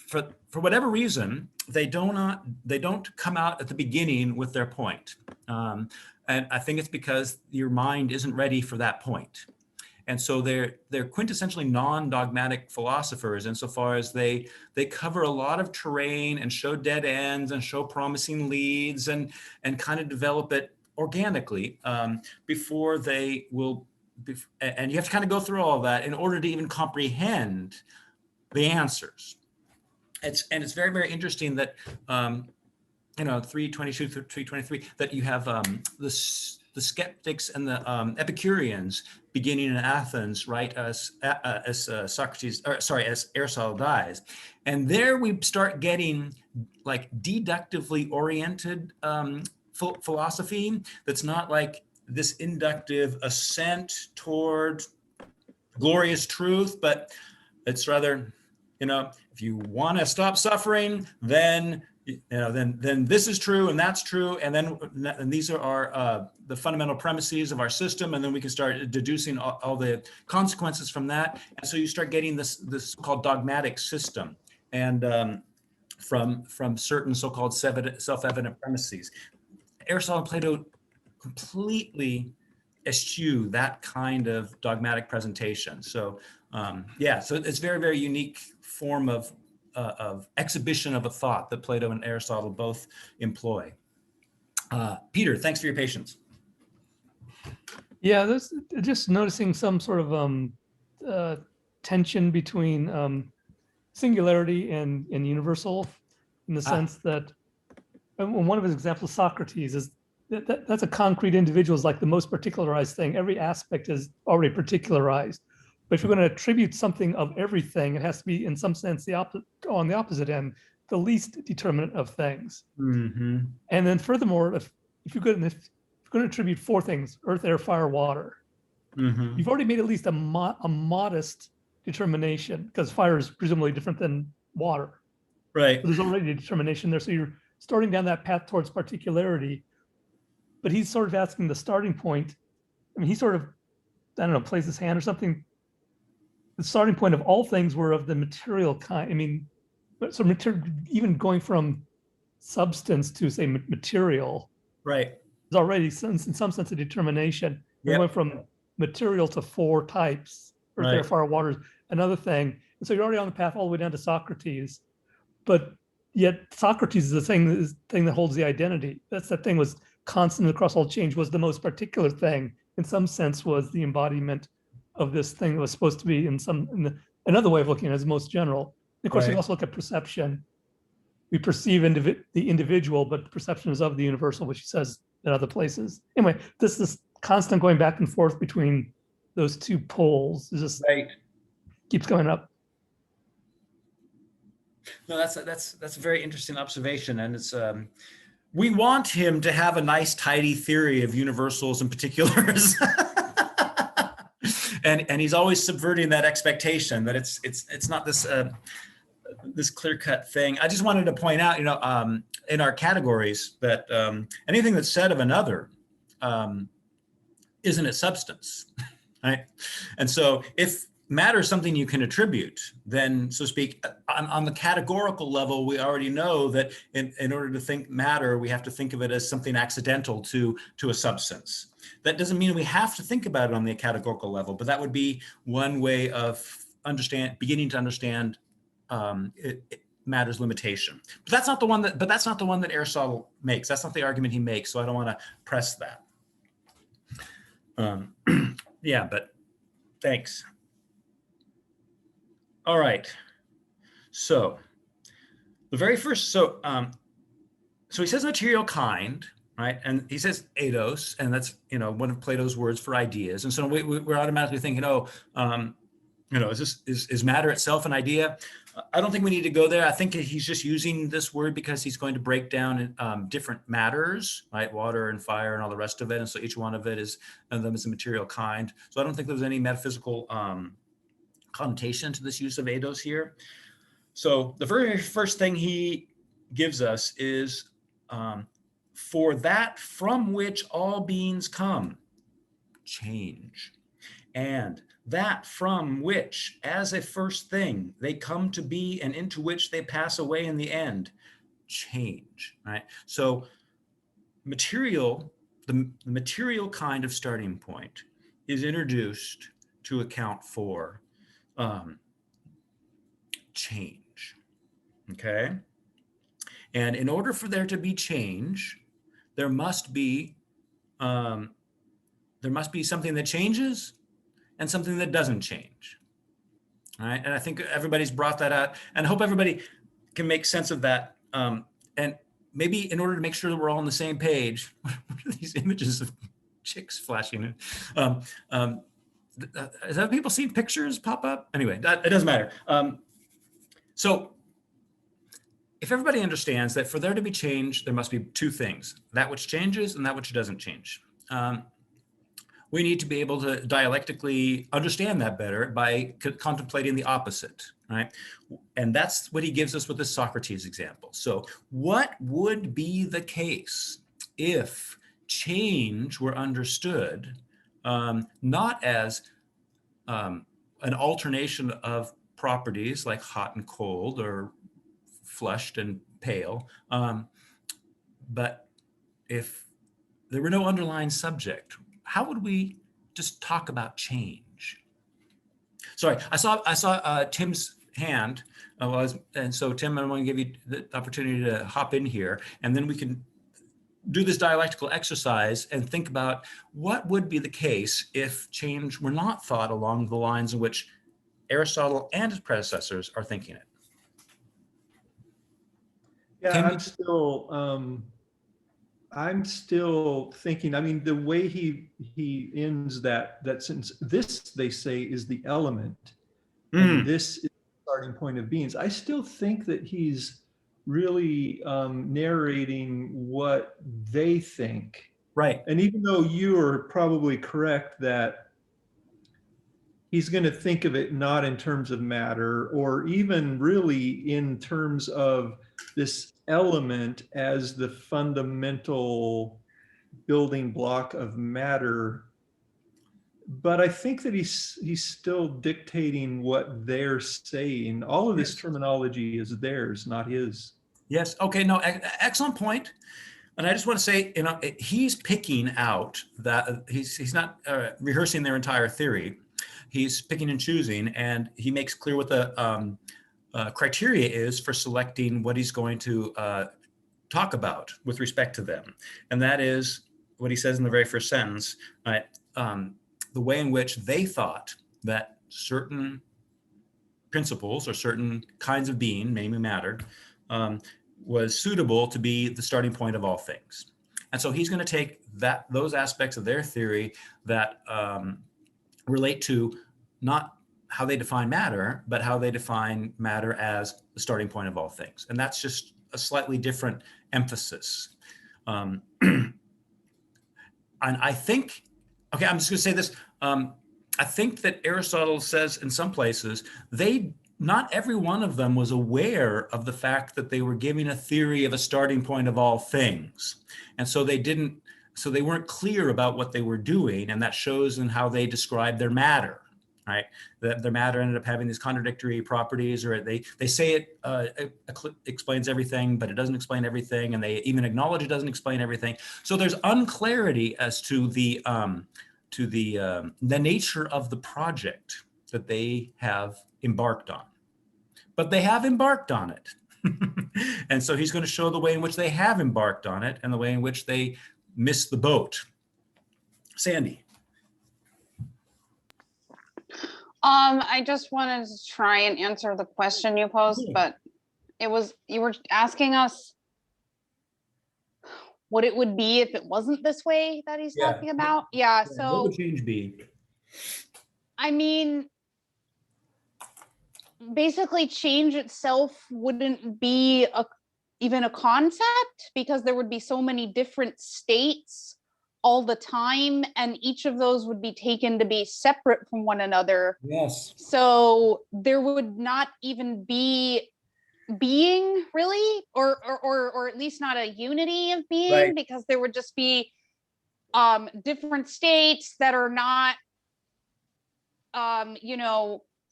for whatever reason, they don't come out at the beginning with their point. And I think it's because your mind isn't ready for that point. And so they're quintessentially non-dogmatic philosophers insofar as they cover a lot of terrain and show dead ends and show promising leads and kind of develop it organically before they will. And you have to kind of go through all of that in order to even comprehend the answers. It's very, very interesting that, you know, 322 through 323, that you have the skeptics and the Epicureans beginning in Athens, right, as Socrates, or sorry, as Aristotle dies. And there we start getting like deductively oriented philosophy that's not like this inductive ascent toward glorious truth, but it's rather, you know, if you want to stop suffering, then you know, then this is true and that's true, and these are the fundamental premises of our system, and then we can start deducing all the consequences from that. And so you start getting this so-called dogmatic system, and from certain so-called self-evident premises. Aristotle and Plato completely eschew that kind of dogmatic presentation. So yeah, so it's very, very unique form of exhibition of a thought that Plato and Aristotle both employ. Peter, thanks for your patience. Yeah, this just noticing some sort of tension between singularity and universal, in the sense that one of his examples, Socrates, is that's a concrete individual, is like the most particularized thing. Every aspect is already particularized. But if you're going to attribute something of everything, it has to be in some sense on the opposite end, the least determinate of things. Mm-hmm. And then furthermore, if you're going to attribute four things: earth, air, fire, water, you've already made at least a modest determination, because fire is presumably different than water. Right. So there's already a determination there. So you're starting down that path towards particularity. But he's sort of asking the starting point. I mean, he sort of, I don't know, plays his hand or something. The starting point of all things were of the material kind. I mean, so even going from substance to, say, material, right, is already in some sense a determination. Yep. Going from material to four types, earth, air, fire, water, is another thing. And so you're already on the path all the way down to Socrates. But yet Socrates is the thing that holds the identity. That's that thing was constant across all change, was the most particular thing. In some sense, was the embodiment of this thing that was supposed to be another way of looking at it is most general. And of course, you also look at perception. we perceive the individual, but the perception is of the universal, which he says in other places. Anyway, this constant going back and forth between those two poles is just Right. keeps going up. No, that's a very interesting observation, and it's we want him to have a nice, tidy theory of universals and particulars, and he's always subverting that expectation that it's not this this clear-cut thing. I just wanted to point out, in our categories that anything that's said of another isn't its substance, right? And so if matter is something you can attribute, then, so to speak, on the categorical level, we already know that in order to think matter, we have to think of it as something accidental to a substance. That doesn't mean we have to think about it on the categorical level, but that would be one way of beginning to understand matter's limitation. But that's not the one that Aristotle makes. That's not the argument he makes. So I don't want to press that. Yeah, but thanks. All right. So the very first, so he says material kind, right? And he says eidos, and that's, one of Plato's words for ideas. And so we're automatically thinking, is matter itself an idea? I don't think we need to go there. I think he's just using this word because he's going to break down different matters, right? Water and fire and all the rest of it. And so each one of them is a material kind. So I don't think there's any metaphysical connotation to this use of eidos here. So the very first thing he gives us is for that from which all beings come, change. And that from which, as a first thing, they come to be and into which they pass away in the end, change, right? So the material kind of starting point is introduced to account for change, okay? And in order for there to be change, there must be something that changes and something that doesn't change, all right? And I think everybody's brought that out, and I hope everybody can make sense of that. And maybe in order to make sure that we're all on the same page, what are these images of chicks flashing? Is that people seeing pictures pop up? Anyway, it doesn't matter. So if everybody understands that for there to be change, there must be two things, that which changes and that which doesn't change. We need to be able to dialectically understand that better by contemplating the opposite, right? And that's what he gives us with the Socrates example. So what would be the case if change were understood not as an alternation of properties like hot and cold or flushed and pale, but if there were no underlying subject, how would we just talk about change? Sorry, I saw Tim's hand, and so Tim, I want to give you the opportunity to hop in here, and then we can do this dialectical exercise and think about what would be the case if change were not thought along the lines in which Aristotle and his predecessors are thinking it. Yeah, I'm still thinking, I mean, the way he ends that sentence, this, they say, is the element, and this is the starting point of beings. I still think that he's really narrating what they think. Right. And even though you are probably correct that he's going to think of it not in terms of matter, or even really in terms of this element as the fundamental building block of matter, but I think that he's still dictating what they're saying. All of this terminology is theirs, not his. Yes. Okay. No. Excellent point. And I just want to say, he's picking out that he's not rehearsing their entire theory. He's picking and choosing, and he makes clear what the criteria is for selecting what he's going to talk about with respect to them. And that is what he says in the very first sentence, right? The way in which they thought that certain principles or certain kinds of being, namely matter, was suitable to be the starting point of all things. And so he's going to take those aspects of their theory that relate to not how they define matter, but how they define matter as the starting point of all things. And that's just a slightly different emphasis. And I think, okay, I'm just going to say this. I think that Aristotle says in some places, not every one of them was aware of the fact that they were giving a theory of a starting point of all things. And so they weren't clear about what they were doing. And that shows in how they describe their matter, right? That their matter ended up having these contradictory properties, or they say it explains everything, but it doesn't explain everything. And they even acknowledge it doesn't explain everything. So there's unclarity as to the nature of the project that they have embarked on. But they have embarked on it. And so he's going to show the way in which they have embarked on it and the way in which they missed the boat. Sandy. I just wanted to try and answer the question you posed, but you were asking us what it would be if it wasn't this way that he's talking about. Yeah. So what would change be? I mean, basically change itself wouldn't be even a concept, because there would be so many different states all the time, and each of those would be taken to be separate from one another. Yes. So there would not even be being really, or at least not a unity of being, right, because there would just be different states that are not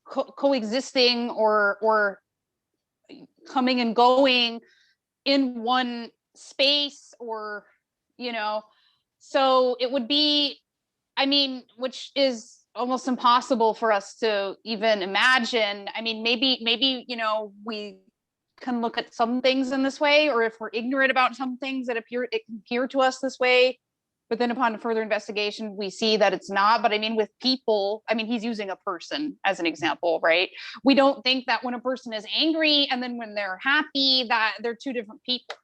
coexisting or coming and going in one space, or so it would be, I mean, which is almost impossible for us to even imagine. I mean, maybe we can look at some things in this way, or if we're ignorant about some things that appear to us this way, but then upon further investigation, we see that it's not. But I mean, with people, I mean, he's using a person as an example, right? We don't think that when a person is angry and then when they're happy, that they're two different people.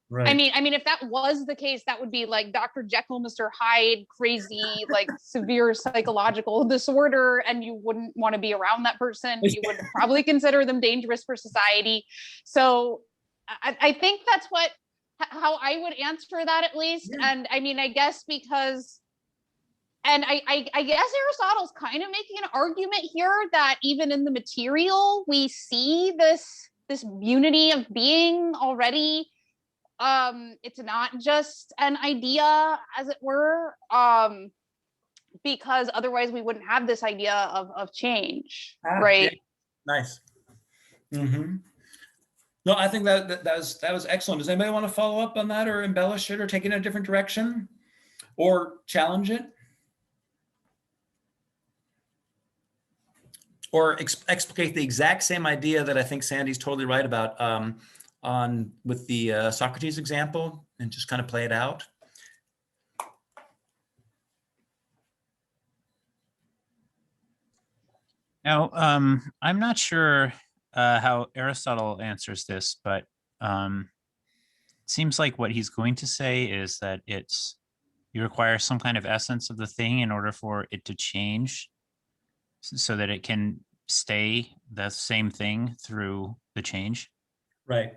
Right. I mean, if that was the case, that would be like Dr. Jekyll, Mr. Hyde, crazy, like severe psychological disorder, and you wouldn't want to be around that person. You would probably consider them dangerous for society. So I think that's how I would answer that, at least. Yeah. And I mean, I guess because, and I guess Aristotle's kind of making an argument here that even in the material, we see this unity of being already. It's not just an idea, as it were, because otherwise we wouldn't have this idea of change, right? Yeah. Nice. Mm-hmm. No, I think that was excellent. Does anybody want to follow up on that, or embellish it, or take it in a different direction, or challenge it, or explicate the exact same idea that I think Sandy's totally right about with the Socrates example, and just kind of play it out? Now, I'm not sure how Aristotle answers this, but it seems like what he's going to say is that you require some kind of essence of the thing in order for it to change, so that it can stay the same thing through the change. Right.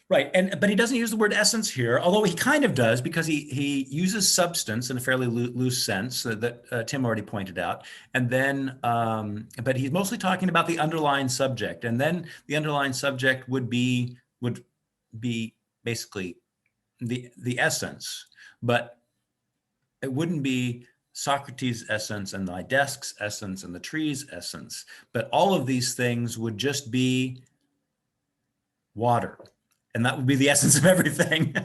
Right, but he doesn't use the word essence here, although he kind of does, because he uses substance in a fairly loose sense that Tim already pointed out, and then but he's mostly talking about the underlying subject, and then the underlying subject would be basically the essence, but it wouldn't be Socrates' essence and my desk's essence and the tree's essence, but all of these things would just be water. And that would be the essence of everything.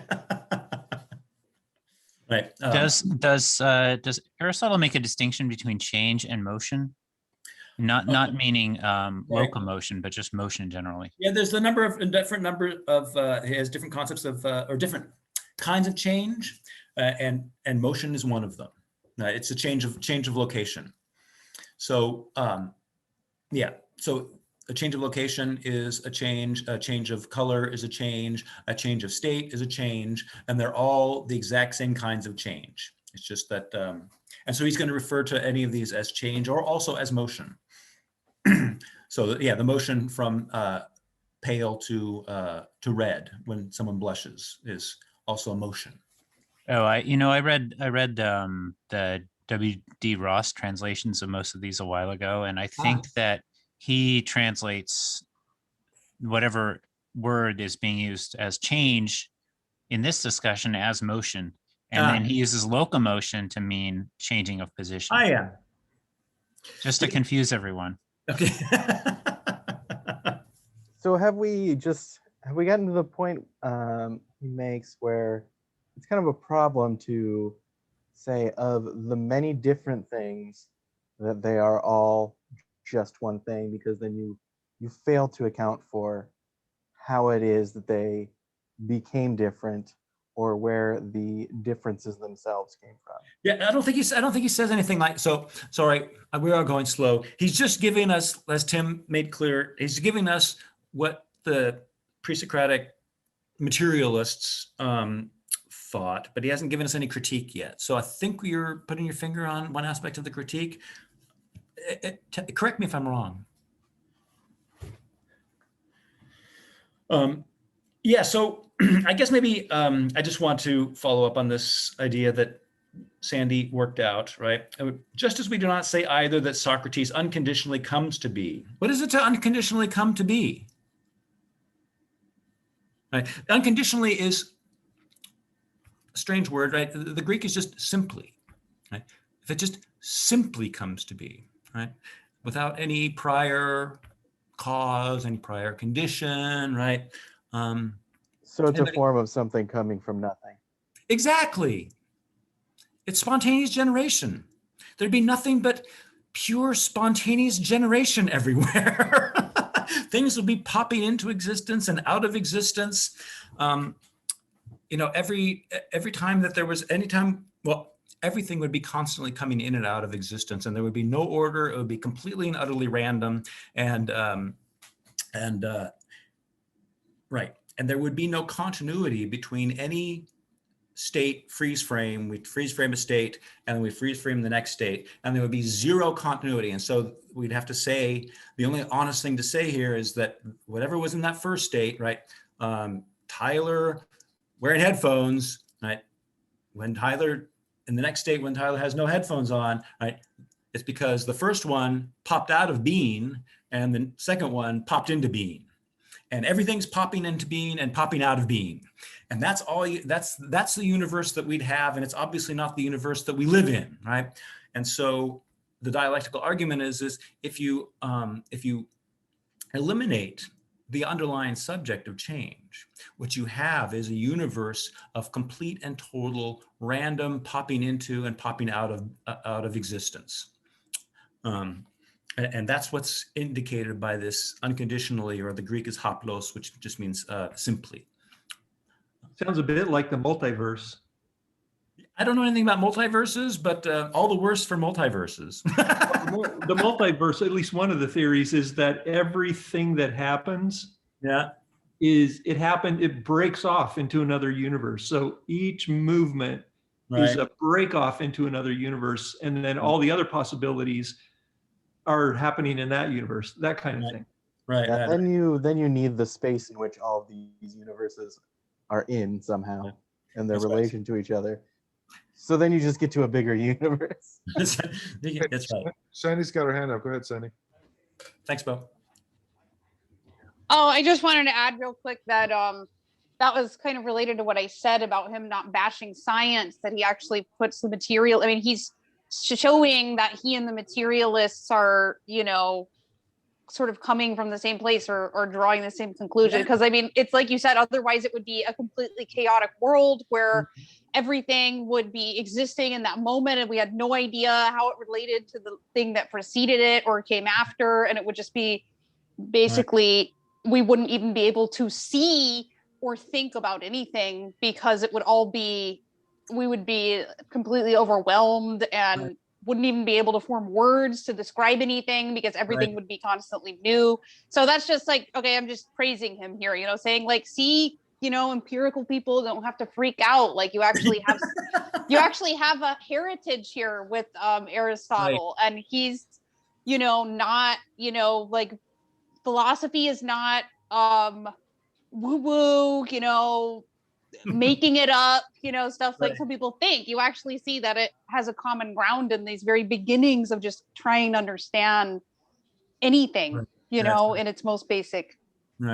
Right. Does Aristotle make a distinction between change and motion? Not meaning locomotion, but just motion generally. Yeah, there's he has different concepts of or different kinds of change, and motion is one of them. It's a change of location. So yeah. So a change of location is a change of color is a change of state is a change, and they're all the exact same kinds of change. It's just that, and so he's going to refer to any of these as change or also as motion. So yeah, the motion from pale to red when someone blushes is also a motion. Oh, I read the W.D. Ross translations of most of these a while ago, and I think that he translates whatever word is being used as change in this discussion as motion, and then he uses locomotion to mean changing of position. Oh yeah. Just to confuse everyone. Okay. So have we gotten to the point he makes where it's kind of a problem to say of the many different things that they are all just one thing, because then you fail to account for how it is that they became different or where the differences themselves came from. Yeah, I don't think he says anything like, so sorry, we are going slow. He's just giving us, as Tim made clear, he's giving us what the pre-Socratic materialists thought, but he hasn't given us any critique yet. So I think you're putting your finger on one aspect of the critique. Correct me if I'm wrong. Yeah, so I guess maybe I just want to follow up on this idea that Sandy worked out, right? Just as we do not say either that Socrates unconditionally comes to be. What is it to unconditionally come to be? Right? Unconditionally is a strange word, right? The Greek is just simply, right? If it just simply comes to be, right? Without any prior cause, any prior condition, right? So it's a form of something coming from nothing. Exactly. It's spontaneous generation. There'd be nothing but pure spontaneous generation everywhere. Things would be popping into existence and out of existence. Every time that there was any time, well, everything would be constantly coming in and out of existence, and there would be no order. It would be completely and utterly random, and right. And there would be no continuity between any state freeze frame. We'd freeze frame a state, and then we freeze frame the next state, and there would be zero continuity. And so we'd have to say, the only honest thing to say here is that whatever was in that first state, right? Tyler wearing headphones, right? When Tyler, in the next state, when Tyler has no headphones on, right? It's because the first one popped out of being, and the second one popped into being. And everything's popping into being and popping out of being. And that's all, that's the universe that we'd have. And it's obviously not the universe that we live in, right? And so the dialectical argument is if you eliminate the underlying subject of change, what you have is a universe of complete and total random popping into and popping out of existence. And that's what's indicated by this unconditionally, or the Greek is haplos, which just means simply. Sounds a bit like the multiverse. I don't know anything about multiverses, but all the worse for multiverses. The multiverse, at least one of the theories, is that everything that happens, it breaks off into another universe. So each movement is a break off into another universe, and then all the other possibilities are happening in that universe, that kind of thing. Right. Yeah, then you need the space in which all of these universes are in somehow, and their relation to each other. So then you just get to a bigger universe. That's right. Sandy's got her hand up. Go ahead, Sandy. Thanks, Bo. Oh, I just wanted to add real quick that that was kind of related to what I said about him not bashing science, that he actually puts the material, I mean, he's showing that he and the materialists are, sort of coming from the same place or drawing the same conclusion. Because I mean, it's like you said, otherwise it would be a completely chaotic world where everything would be existing in that moment and we had no idea how it related to the thing that preceded it or came after. And it would just be basically, we wouldn't even be able to see or think about anything because it would all be, we would be completely overwhelmed and wouldn't even be able to form words to describe anything because everything would be constantly new. So that's just like, okay, I'm just praising him here, you know, saying like, see, you know, empirical people don't have to freak out. Like you actually have a heritage here with Aristotle, and he's, you know, not, you know, like philosophy is not woo woo, you know, making it up, you know, stuff like some people think. You actually see that it has a common ground in these very beginnings of just trying to understand anything, you know, in its most basic.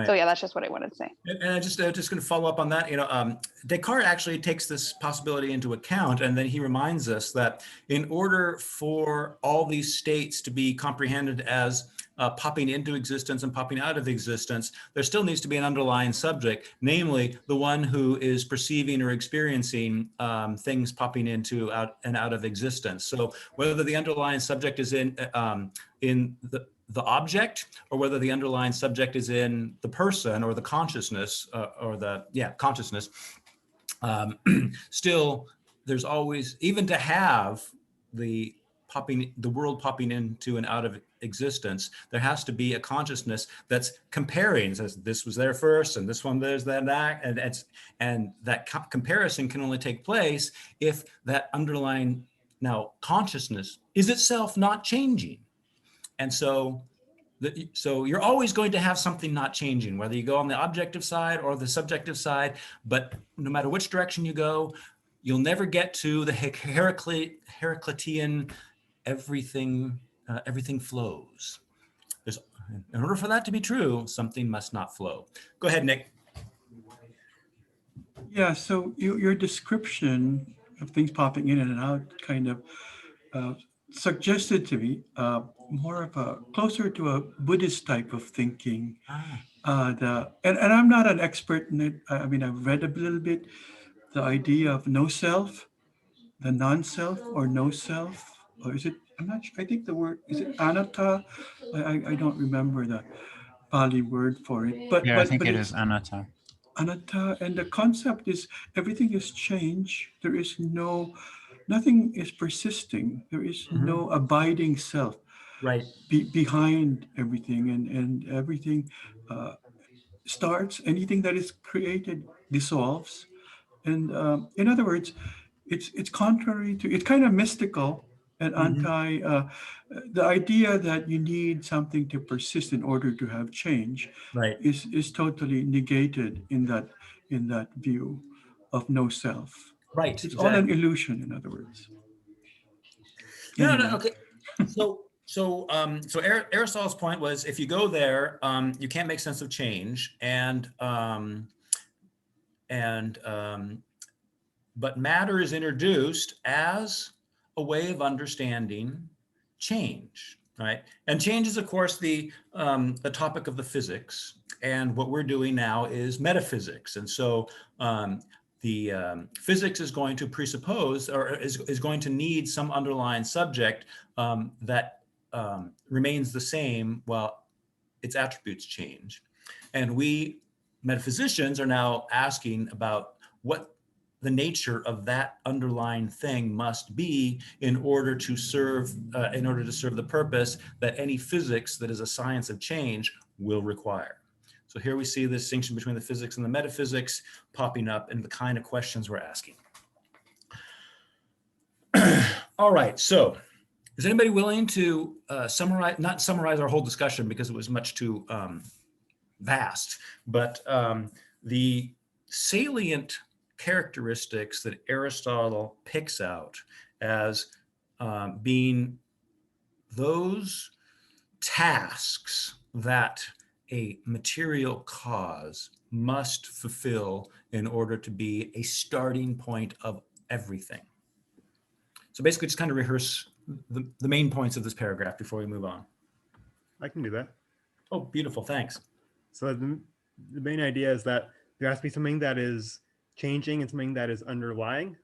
So yeah, that's just what I wanted to say. And I just going to follow up on that. You know, Descartes actually takes this possibility into account, and then he reminds us that in order for all these states to be comprehended as popping into existence and popping out of existence, there still needs to be an underlying subject, namely the one who is perceiving or experiencing things popping into and out of existence. So whether the underlying subject is in the object, or whether the underlying subject is in the person or the consciousness, consciousness, still there's always, even to have the world popping into and out of existence, there has to be a consciousness that's comparing, says this was there first and this one there's that, and that comparison can only take place if that underlying consciousness is itself not changing. And so you're always going to have something not changing, whether you go on the objective side or the subjective side, but no matter which direction you go, you'll never get to the Heraclitean everything flows. In order for that to be true, something must not flow. Go ahead, Nick. Yeah, so your description of things popping in and out kind of suggested to me more of a closer to a Buddhist type of thinking. And I'm not an expert in it. I mean, I've read a little bit the idea of no self, the non-self or no self, or is it? I'm not sure. I think the word is it anatta. I don't remember the Pali word for it, but I think it is anatta. Anatta, and the concept is everything is change. There is nothing is persisting. There is no abiding self behind everything, and everything starts. Anything that is created dissolves, and in other words, it's contrary to, it's kind of mystical and anti the idea that you need something to persist in order to have change is totally negated in that view of no self. It's all an illusion, in other words. Okay. So Aristotle's point was, if you go there, you can't make sense of change, but matter is introduced as a way of understanding change, right? And change is, of course, the topic of the physics. And what we're doing now is metaphysics. And so the physics is going to presuppose, or is going to need some underlying subject that remains the same while its attributes change. And we metaphysicians are now asking about what the nature of that underlying thing must be in order to serve the purpose that any physics that is a science of change will require. So here we see the distinction between the physics and the metaphysics popping up in the kind of questions we're asking. All right, so is anybody willing to not summarize our whole discussion because it was much too vast, but the salient characteristics that Aristotle picks out as being those tasks that a material cause must fulfill in order to be a starting point of everything. So basically just kind of rehearse the main points of this paragraph before we move on. I can do that. Oh, beautiful, thanks. So the main idea is that there has to be something that is changing and something that is underlying.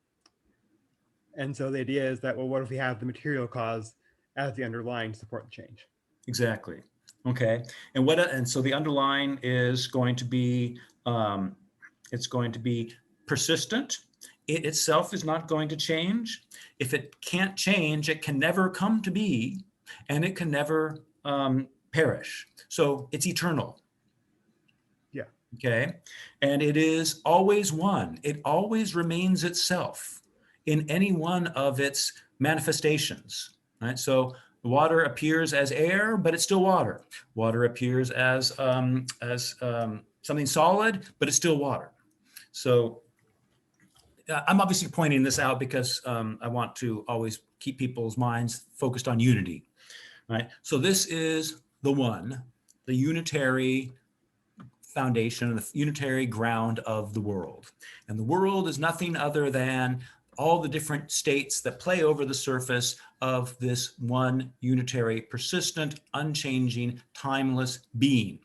And so the idea is that, well, what if we have the material cause as the underlying to support the change? Exactly. Okay. And so the underlying is going to be, it's going to be persistent. it itself is not going to change. If it can't change, it can never come to be, and it can never perish. So it's eternal. Yeah. Okay. And it is always one. It always remains itself in any one of its manifestations. Right. So water appears as air, but it's still water. Water appears as something solid, but it's still water. So I'm obviously pointing this out because I want to always keep people's minds focused on unity. Right. So this is the one, the unitary foundation, the unitary ground of the world. And the world is nothing other than all the different states that play over the surface of this one unitary, persistent, unchanging, timeless being.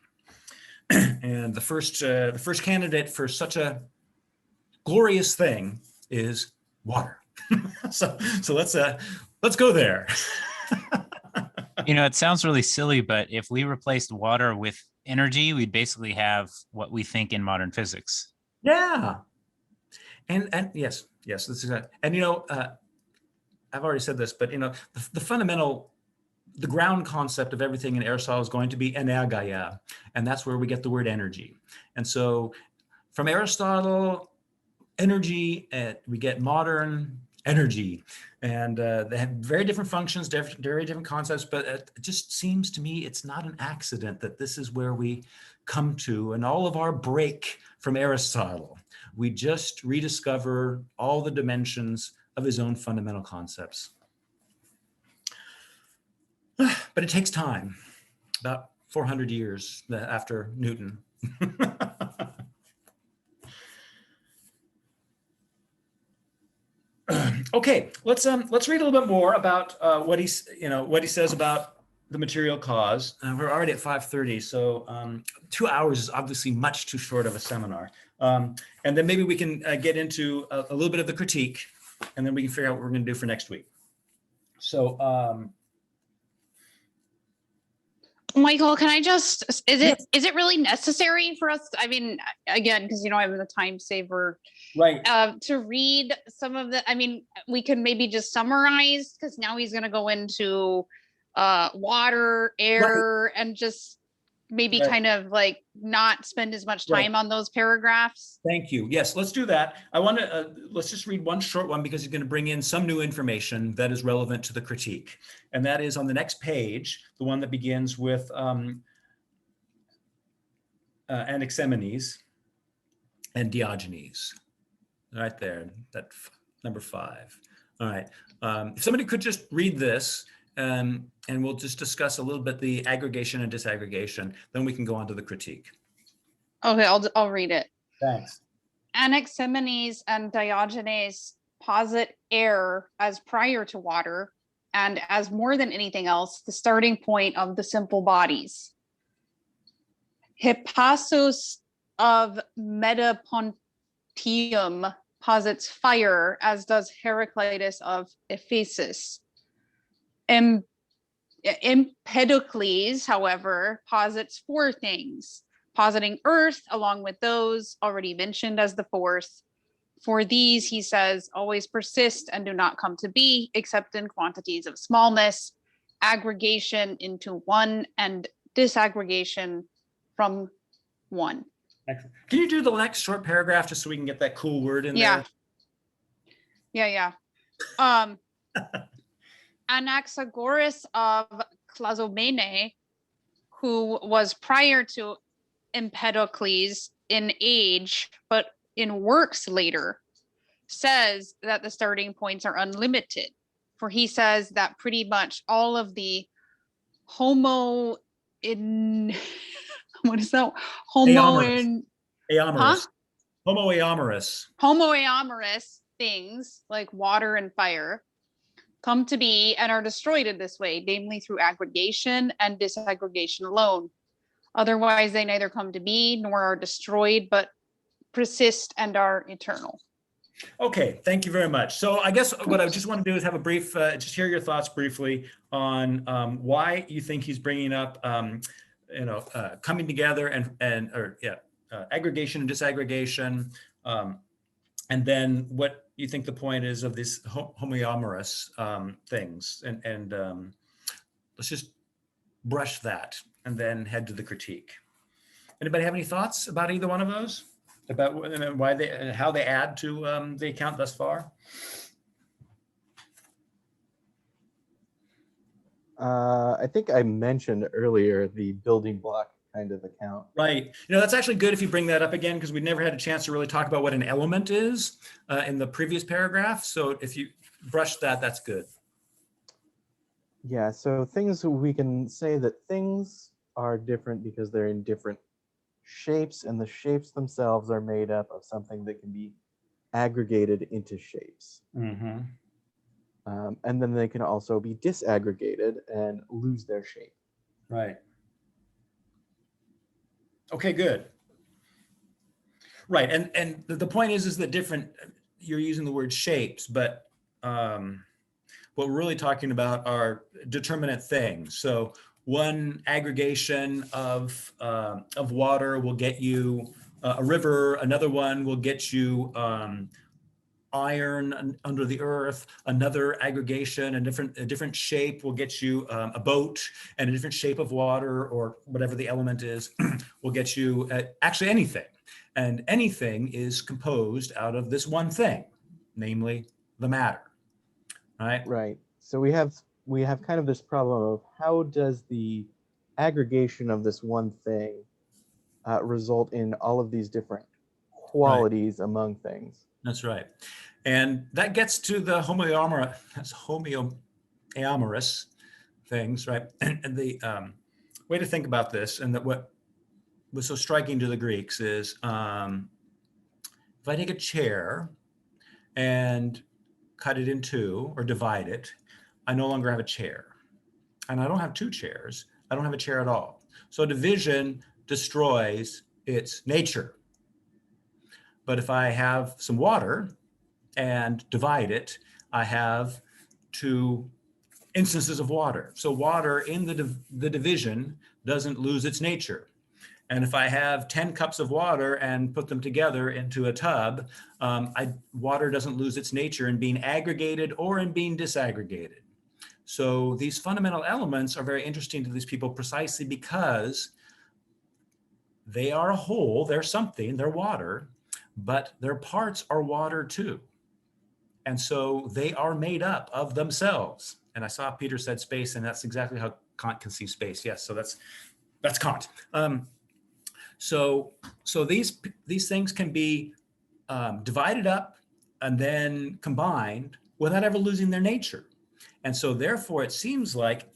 And the first candidate for such a glorious thing is water. so let's go there. You know, it sounds really silly, but if we replaced water with energy, we'd basically have what we think in modern physics. Yeah. And yes, this is it. And I've already said this, but the fundamental, the ground concept of everything in Aristotle is going to be energeia, and that's where we get the word energy. And so from Aristotle, energy, we get modern energy, and they have very different functions, very different concepts, but it just seems to me it's not an accident that this is where we come to, and all of our break from Aristotle, we just rediscover all the dimensions of his own fundamental concepts. But it takes time, about 400 years after Newton. Okay, let's read a little bit more about what he says about the material cause. We're already at 5:30, so 2 hours is obviously much too short of a seminar. And then maybe we can get into a little bit of the critique, and then we can figure out what we're going to do for next week. So, Michael, can I just, is it really necessary for us? I mean, again, because I'm a time saver, right? To read some of the, I mean, we can maybe just summarize, because now he's going to go into water, air, and just maybe kind of like not spend as much time on those paragraphs. Thank you. Yes, let's do that. I want to, let's just read one short one because he's going to bring in some new information that is relevant to the critique. And that is on the next page, the one that begins with Anaximenes and Diogenes. Right there, that number 5. All right. If somebody could just read this, and we'll just discuss a little bit the aggregation and disaggregation, then we can go on to the critique. Okay, I'll read it. Thanks. Anaximenes and Diogenes posit air as prior to water, and as more than anything else, the starting point of the simple bodies. Hippasus of Metapontium posits fire, as does Heraclitus of Ephesus. Empedocles, however, posits 4 things, positing earth along with those already mentioned as the 4th. For these, he says, always persist and do not come to be, except in quantities of smallness, aggregation into one, and disaggregation from one. Excellent. Can you do the next short paragraph just so we can get that cool word in there? Yeah. Anaxagoras of Clazomene, who was prior to Empedocles in age, but in works later, says that the starting points are unlimited. For he says that pretty much all of the Homo eomerous things like water and fire come to be and are destroyed in this way, namely through aggregation and disaggregation alone. Otherwise, they neither come to be nor are destroyed, but persist and are eternal. Okay, thank you very much. So I guess what I just want to do is have a brief, just hear your thoughts briefly on why you think he's bringing up, coming together and aggregation and disaggregation, and then what you think the point is of these homeomerous things, and let's just brush that and then head to the critique. Anybody have any thoughts about either one of those? About why they and how they add to the account thus far? I think I mentioned earlier the building block kind of account. Right. You know, that's actually good if you bring that up again, because we never had a chance to really talk about what an element is in the previous paragraph. So if you brush that, that's good. Yeah, so things, we can say that things are different because they're in different shapes, and the shapes themselves are made up of something that can be aggregated into shapes. Mm-hmm. And then they can also be disaggregated and lose their shape. Right. Okay, good. Right, and the point is that different, you're using the word shapes, but what we're really talking about are determinate things. So one aggregation of water will get you a river, another one will get you iron under the earth, another aggregation, a different shape will get you a boat, and a different shape of water, or whatever the element is, will get you actually anything. And anything is composed out of this one thing, namely the matter, right? Right. So we have kind of this problem of how does the aggregation of this one thing result in all of these different qualities among things. That's right. And that gets to the homeomerous things, right? And the way to think about this, and that what was so striking to the Greeks is, if I take a chair and cut it in two or divide it, I no longer have a chair. And I don't have two chairs. I don't have a chair at all. So division destroys its nature. But if I have some water and divide it, I have two instances of water. So water in the division doesn't lose its nature. And if I have 10 cups of water and put them together into a tub, water doesn't lose its nature in being aggregated or in being disaggregated. So these fundamental elements are very interesting to these people precisely because they are a whole, they're something, they're water, but their parts are water too. And so they are made up of themselves. And I saw Peter said space, and that's exactly how Kant conceives space. Yes, so that's Kant. So these things can be divided up and then combined without ever losing their nature. And so therefore, it seems like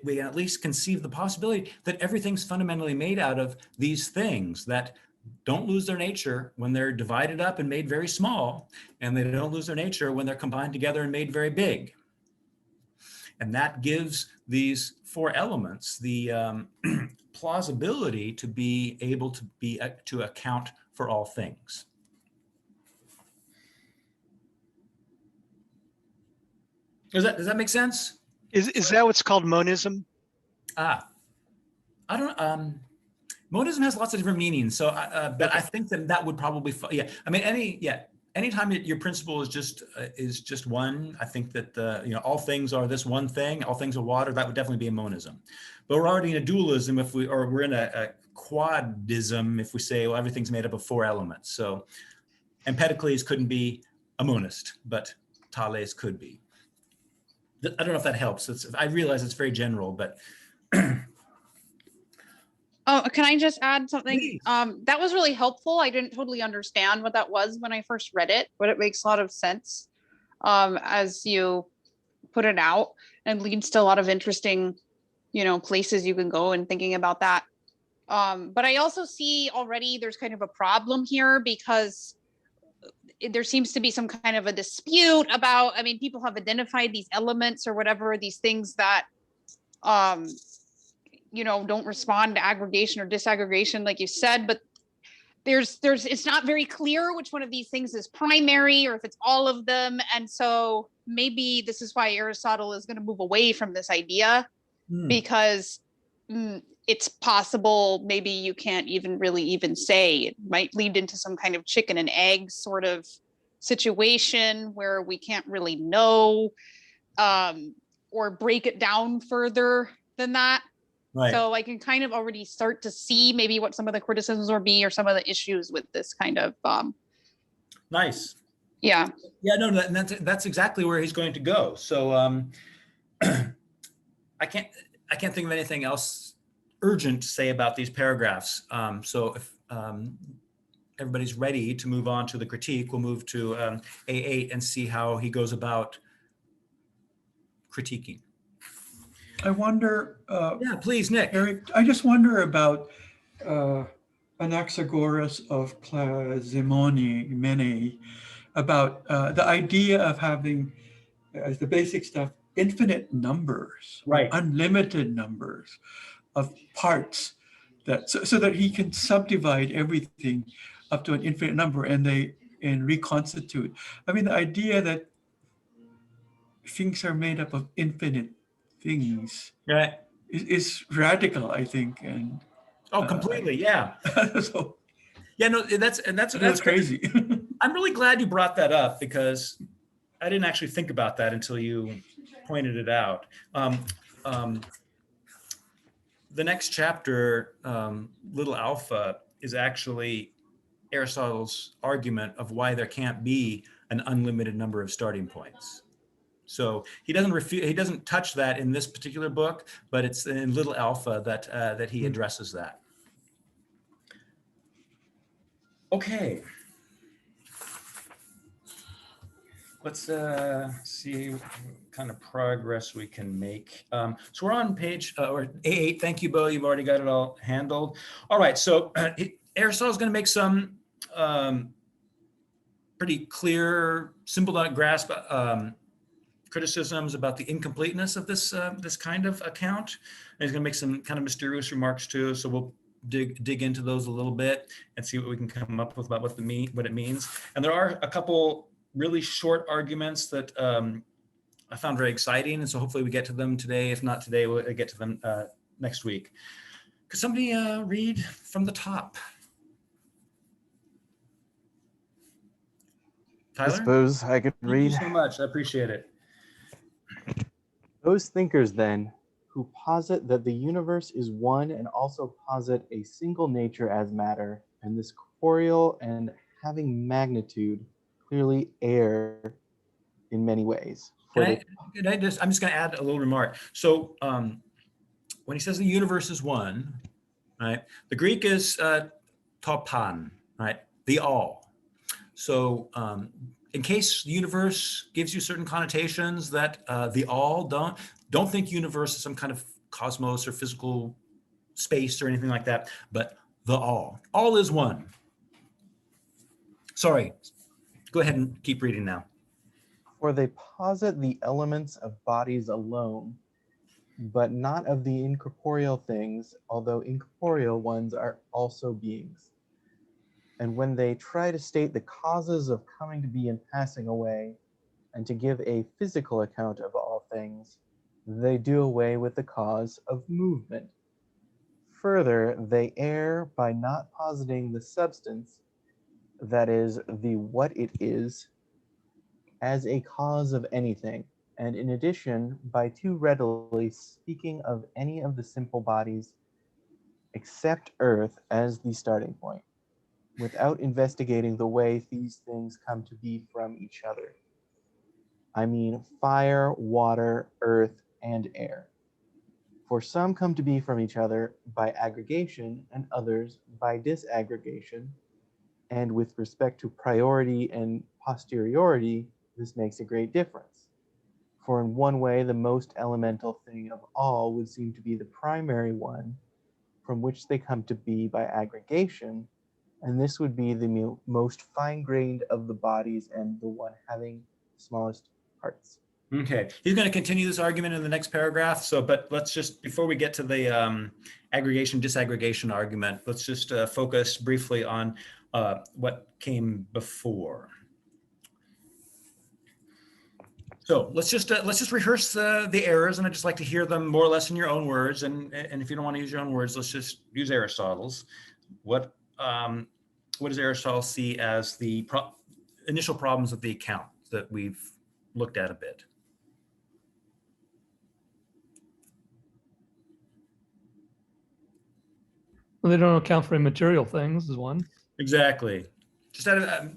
we can at least conceive the possibility that everything's fundamentally made out of these things that don't lose their nature when they're divided up and made very small, and they don't lose their nature when they're combined together and made very big. And that gives these four elements the plausibility to be able to account for all things. Does that make sense? Is that what's called monism? I don't. Monism has lots of different meanings. So, but I think that would probably, yeah. I mean, anytime your principle is just one, I think that all things are this one thing, all things are water. That would definitely be a monism. But we're already in a dualism we're in a quadism if we say, well, everything's made up of four elements. So, Empedocles couldn't be a monist, but Thales could be. I don't know if that helps. I realize it's very general, but. Oh, can I just add something? Please. That was really helpful. I didn't totally understand what that was when I first read it, but it makes a lot of sense as you put it out, and leads to a lot of interesting, places you can go in thinking about that. But I also see already there's kind of a problem here because there seems to be some kind of a dispute about, people have identified these elements or whatever, these things that, don't respond to aggregation or disaggregation, like you said, but it's not very clear which one of these things is primary or if it's all of them. And so maybe this is why Aristotle is going to move away from this idea, because it's possible maybe you can't even say it might lead into some kind of chicken and egg sort of situation where we can't really know or break it down further than that. Right. So I can kind of already start to see maybe what some of the criticisms will be or some of the issues with this kind of Nice. yeah. Yeah, no, that's exactly where he's going to go. So I can't think of anything else urgent to say about these paragraphs. So if everybody's ready to move on to the critique, we'll move to A8 and see how he goes about critiquing. I wonder, Yeah, please, Nick. Eric, I just wonder about Anaxagoras of Clazemone, about the idea of having, as the basic stuff, infinite numbers, Right. unlimited numbers of parts, that so that he can subdivide everything up to an infinite number and reconstitute. I mean, the idea that things are made up of infinite things Right. is radical, I think, and Completely, yeah. so Yeah, no, that's crazy. I'm really glad you brought that up because I didn't actually think about that until you pointed it out. The next chapter, Little Alpha, is actually Aristotle's argument of why there can't be an unlimited number of starting points. So he doesn't touch that in this particular book, but it's in Little Alpha that he addresses that. Okay. Let's see what kind of progress we can make. So we're on page or A8. Thank you, Bo. You've already got it all handled. All right. So Aristotle's going to make some pretty clear, simple to grasp criticisms about the incompleteness of this kind of account. And he's going to make some kind of mysterious remarks too. So we'll dig into those a little bit and see what we can come up with about what it means. And there are a couple really short arguments that I found very exciting. And so hopefully we get to them today. If not today, we'll get to them next week. Could somebody read from the top? Tyler? I suppose I could read. Thank you so much. I appreciate it. Those thinkers, then, who posit that the universe is one and also posit a single nature as matter, and this corporeal and having magnitude, clearly err in many ways. I'm just going to add a little remark. So when he says the universe is one, right, the Greek is topan, right, the all. So in case the universe gives you certain connotations that the all, don't think universe is some kind of cosmos or physical space or anything like that, but the all is one. Sorry, go ahead and keep reading now. For they posit the elements of bodies alone, but not of the incorporeal things, although incorporeal ones are also beings. And when they try to state the causes of coming to be and passing away, and to give a physical account of all things, they do away with the cause of movement. Further, they err by not positing the substance, that is, the what it is, as a cause of anything, and in addition, by too readily speaking of any of the simple bodies, except earth as the starting point, without investigating the way these things come to be from each other. I mean fire, water, earth, and air. For some come to be from each other by aggregation, and others by disaggregation, and with respect to priority and posteriority, this makes a great difference. For in one way, the most elemental thing of all would seem to be the primary one, from which they come to be by aggregation, and this would be the most fine-grained of the bodies and the one having the smallest parts. Okay, he's going to continue this argument in the next paragraph. So, but let's just, before we get to the aggregation, disaggregation argument, let's just focus briefly on what came before. So let's just rehearse the errors, and I'd just like to hear them more or less in your own words. And if you don't want to use your own words, let's just use Aristotle's. What does Aristotle see as the initial problems with the account that we've looked at a bit. Well, they don't account for immaterial things is one. Exactly. Just out of,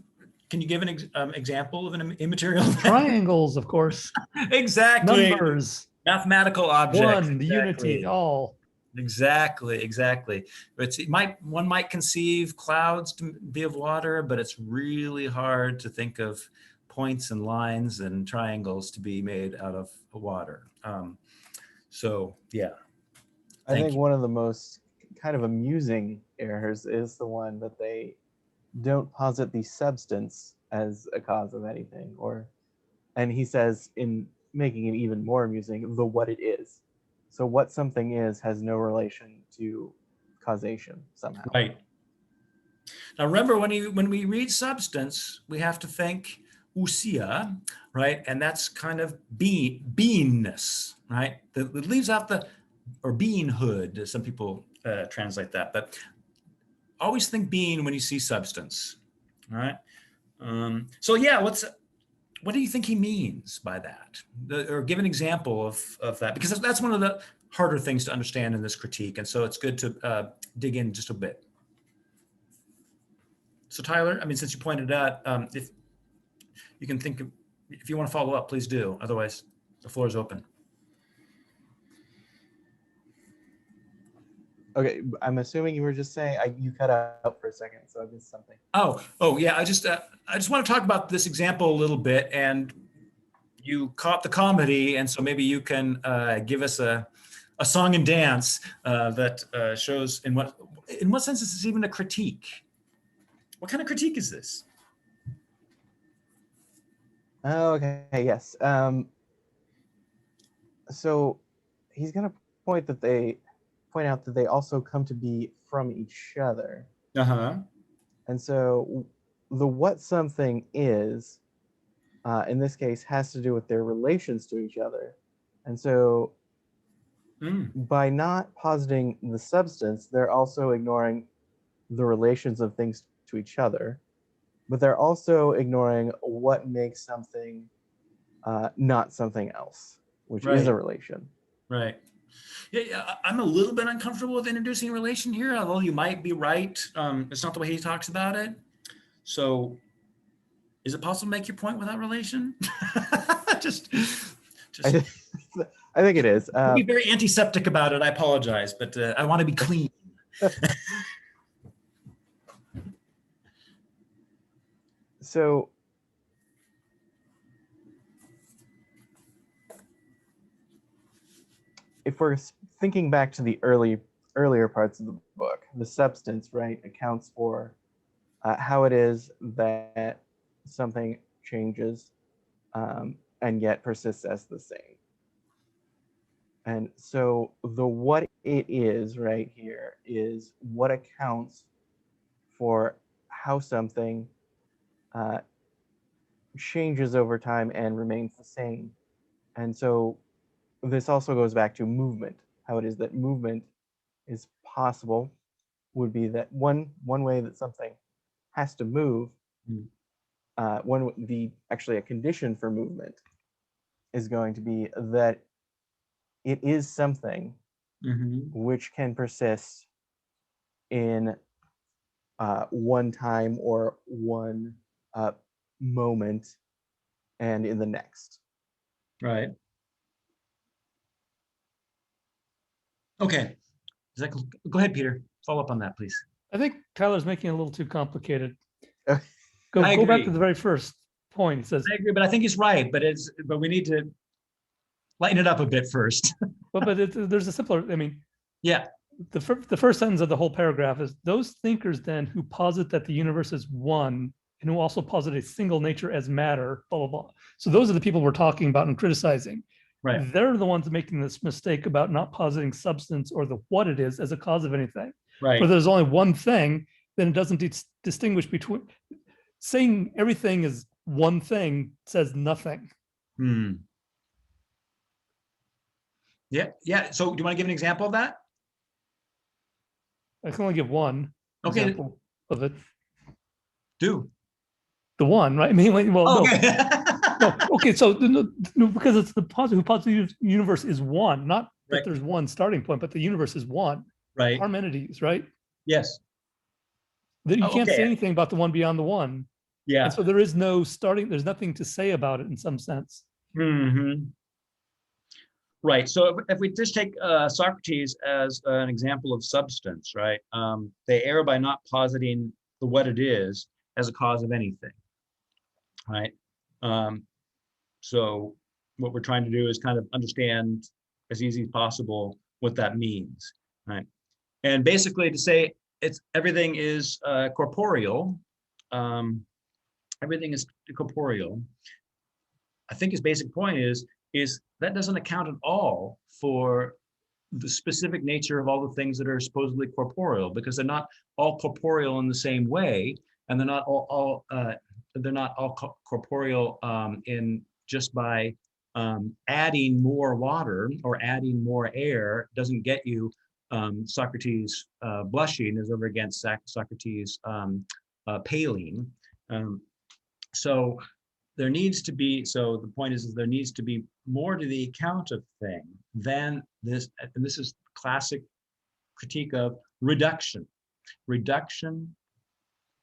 can you give an example of an immaterial thing? Triangles, of course. Exactly. Numbers. Mathematical objects. One, the unity, all. Exactly. One might conceive clouds to be of water, but it's really hard to think of points and lines and triangles to be made out of water. So yeah. I think one of the most kind of amusing errors is the one that they don't posit the substance as a cause of anything, and he says, in making it even more amusing, the what it is. So what something is has no relation to causation somehow. Right. Now remember, when we read substance, we have to think ousia, right? And that's kind of beingness, right? That leaves out or beinghood, as some people translate that, but always think being when you see substance, all right? So yeah, what do you think he means by that? Or give an example of that, because that's one of the harder things to understand in this critique. And so it's good to dig in just a bit. So Tyler, I mean, since you pointed out, if you can think of, if you want to follow up, please do. Otherwise, the floor is open. Okay, I'm assuming you were just saying, you cut out for a second, so I missed something. Oh yeah. I just want to talk about this example a little bit, and you caught the comedy, and so maybe you can give us a song and dance that shows in what sense is this even a critique? What kind of critique is this? Okay, yes. So he's going to point out that they also come to be from each other. Uh-huh. And so the what something is, in this case, has to do with their relations to each other. And so by not positing the substance, they're also ignoring the relations of things to each other, but they're also ignoring what makes something not something else, which is a relation. Right. Yeah, I'm a little bit uncomfortable with introducing relation here, although you might be right. It's not the way he talks about it. So is it possible to make your point without relation? just I think it is. Be very antiseptic about it. I apologize, but I want to be clean. So if we're thinking back to the earlier parts of the book, the substance, right, accounts for how it is that something changes and yet persists as the same. And so the what it is right here is what accounts for how something changes over time and remains the same. And so this also goes back to movement, how it is that movement is possible would be that one way that something has to move, actually a condition for movement is going to be that it is something which can persist in one time or one moment and in the next. Right. Okay. Go ahead, Peter. Follow up on that, please. I think Tyler's making it a little too complicated. I Go agree. back to the very first point. It says, I agree, but I think he's right. But we need to lighten it up a bit first. there's a simpler. I mean, yeah. The first sentence of the whole paragraph is, those thinkers then who posit that the universe is one and who also posit a single nature as matter, blah, blah, blah. So those are the people we're talking about and criticizing. Right. They're the ones making this mistake about not positing substance or the what it is as a cause of anything. Right. For there's only one thing, then it doesn't distinguish between. Saying everything is one thing says nothing. Yeah. So do you want to give an example of that? I can only give one example of it. Do. the one, right? I mean, well, Oh, no, okay. no, okay. So no, because it's the positive universe is one, not that Right. there's one starting point, but the universe is one. Right. Parmenides, right? Yes. That you Oh, can't okay. say anything about the one beyond the one. Yeah. And so there is no starting, there's nothing to say about it in some sense. Mm-hmm. Right. So if we just take Socrates as an example of substance, right? They err by not positing the what it is as a cause of anything, right? So what we're trying to do is kind of understand as easy as possible what that means, right? And basically to say everything is corporeal, everything is corporeal. I think his basic point is that doesn't account at all for the specific nature of all the things that are supposedly corporeal, because they're not all corporeal in the same way, and they're not all corporeal in just by adding more water or adding more air doesn't get you Socrates blushing is over against Socrates paling. So there needs to be, so the point is there needs to be more to the account of thing than this, and this is classic critique of reduction. Reduction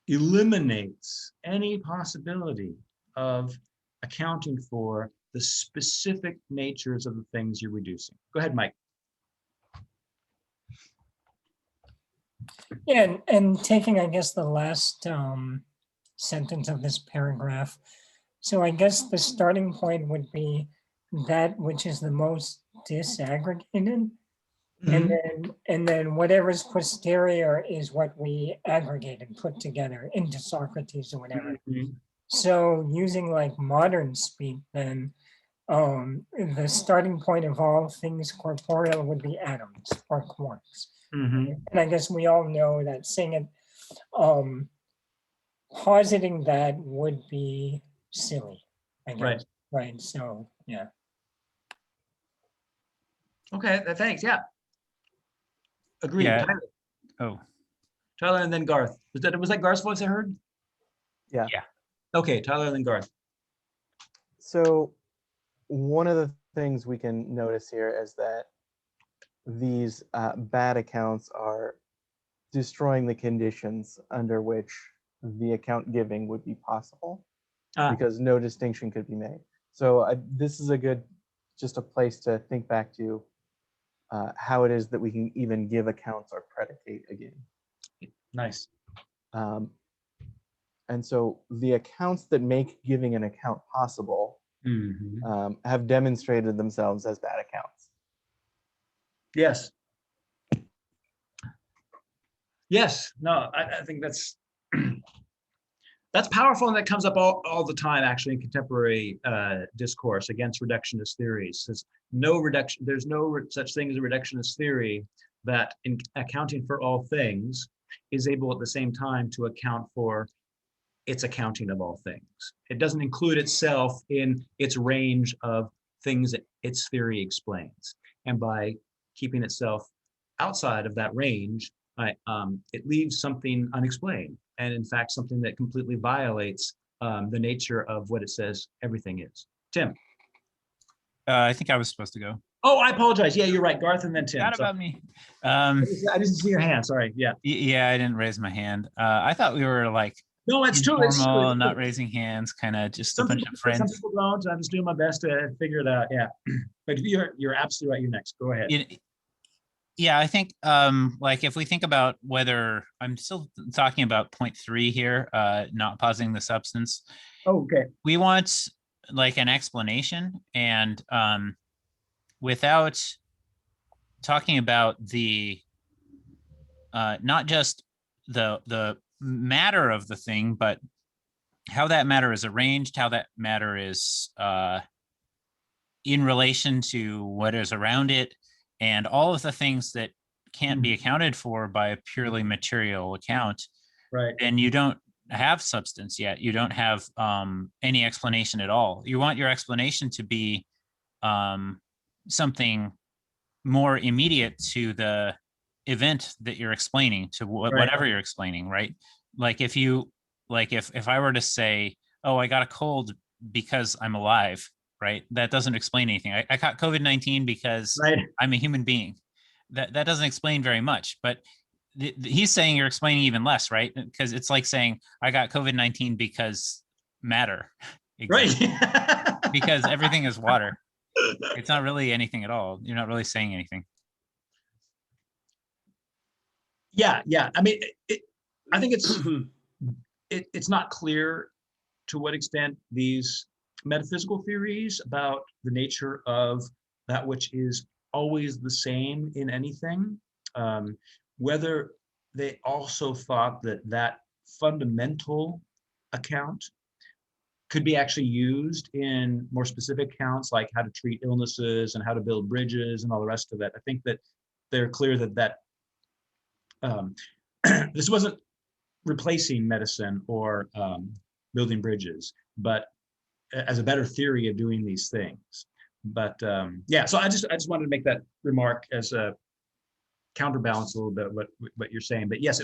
eliminates any possibility of accounting for the specific natures of the things you're reducing. Go ahead, Mike. Yeah, and taking, I guess, the last sentence of this paragraph. So I guess the starting point would be that which is the most disaggregated, and then whatever's posterior is what we aggregate and put together into Socrates or whatever. So using like modern speak, then the starting point of all things corporeal would be atoms or quarks. And I guess we all know that saying it, positing that would be silly, I guess. Right. So yeah. Okay, thanks. Yeah. Agreed. Yeah. Tyler. Oh, Tyler and then Garth. Was that Garth's voice I heard? Yeah. Yeah. Okay, Tyler and then Garth. So one of the things we can notice here is that these bad accounts are destroying the conditions under which the account giving would be possible, because no distinction could be made. So this is just a place to think back to how it is that we can even give accounts or predicate again. Nice. And so the accounts that make giving an account possible have demonstrated themselves as bad accounts. Yes. Yes. No, I think that's powerful, and that comes up all the time, actually, in contemporary discourse against reductionist theories. There's no such thing as a reductionist theory that, in accounting for all things, is able at the same time to account for its accounting of all things. It doesn't include itself in its range of things that its theory explains. And by keeping itself outside of that range, it leaves something unexplained, and in fact something that completely violates the nature of what it says everything is. Tim. I think I was supposed to go. Oh, I apologize. Yeah, you're right. Garth and then Tim. Forgot about me. I didn't see your hand. Sorry. Yeah. Yeah, I didn't raise my hand. I thought we were like no, it's true. informal, not raising hands, kind of just a bunch of friends. Some people don't. I'm just doing my best to figure it out. Yeah, but you're absolutely right. You're next. Go ahead. Yeah, I think like if we think about whether I'm still talking about point 3 here, not pausing the substance. Oh, okay. We want like an explanation, and without talking about the not just the matter of the thing, but how that matter is arranged, how that matter is in relation to what is around it, and all of the things that can't be accounted for by a purely material account. Right. And you don't have substance yet. You don't have any explanation at all. You want your explanation to be something more immediate to the event that you're explaining, to whatever you're explaining, right? Like if I were to say, oh, I got a cold because I'm alive, right? That doesn't explain anything. I caught COVID-19 because Right. I'm a human being. That doesn't explain very much, but he's saying you're explaining even less, right? Because it's like saying I got COVID-19 because matter exists, Right. because everything is water. It's not really anything at all. You're not really saying anything. Yeah. I mean, I think it's not clear to what extent these metaphysical theories about the nature of that which is always the same in anything, whether they also thought that that fundamental account could be actually used in more specific accounts, like how to treat illnesses and how to build bridges and all the rest of it. I think that they're clear that this wasn't replacing medicine or building bridges, but as a better theory of doing these things. But yeah, so I just wanted to make that remark as a counterbalance a little bit what you're saying. But yes,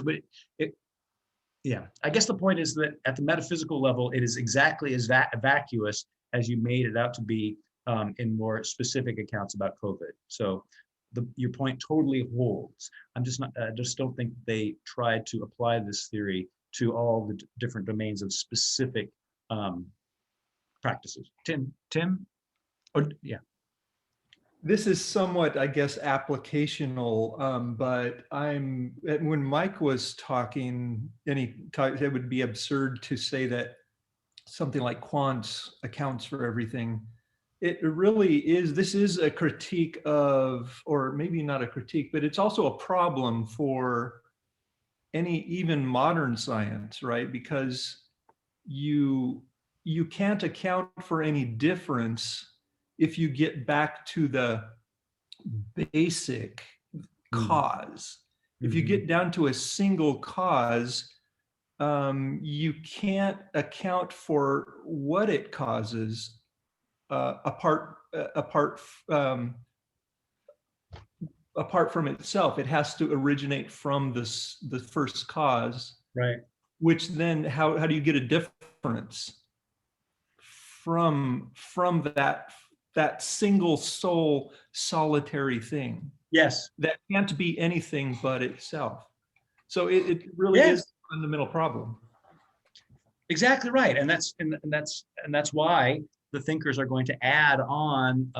yeah, I guess the point is that at the metaphysical level, it is exactly as vacuous as you made it out to be in more specific accounts about COVID. So your point totally holds. I just don't think they tried to apply this theory to all the different domains of specific practices. Tim? Or, yeah. This is somewhat, I guess, applicational, but when Mike was talking, it would be absurd to say that something like quants accounts for everything. It really is, this is a critique of, or maybe not a critique, but it's also a problem for any even modern science, right? Because you can't account for any difference if you get back to the basic cause. If you get down to a single cause, you can't account for what it causes apart from itself. It has to originate from the first cause, right? Which then how do you get a difference from that single soul solitary thing? Yes, that can't be anything but itself. So it really is a fundamental problem. Exactly right, and that's why the thinkers are going to add on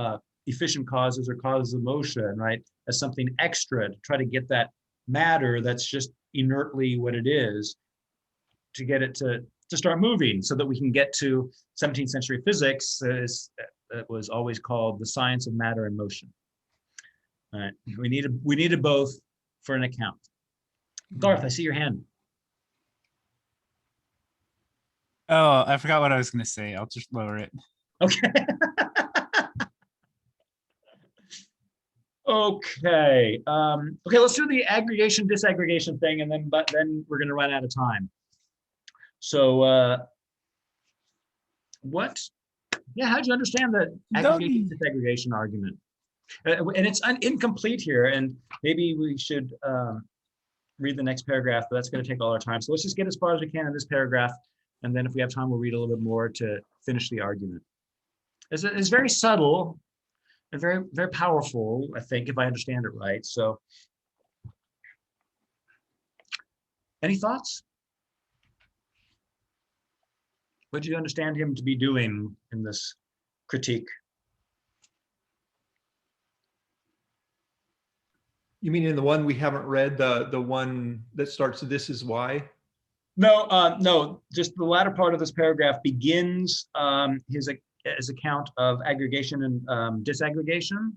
efficient causes or causes of motion, right, as something extra to try to get that matter that's just inertly what it is, to get it to start moving, so that we can get to 17th century physics. It was always called the science of matter and motion. All right, we needed both for an account. Garth, I see your hand. Oh, I forgot what I was going to say. I'll just lower it. Okay. Okay. Okay, let's do the aggregation disaggregation thing, and then we're going to run out of time. So how did you understand the aggregation disaggregation argument? And it's incomplete here, and maybe we should read the next paragraph, but that's going to take all our time. So let's just get as far as we can in this paragraph, and then if we have time, we'll read a little bit more to finish the argument. It's very subtle and very, very powerful, I think, if I understand it right. So any thoughts? What do you understand him to be doing in this critique? You mean in the one we haven't read, the one that starts, "This is why"? No, just the latter part of this paragraph begins his account of aggregation and disaggregation,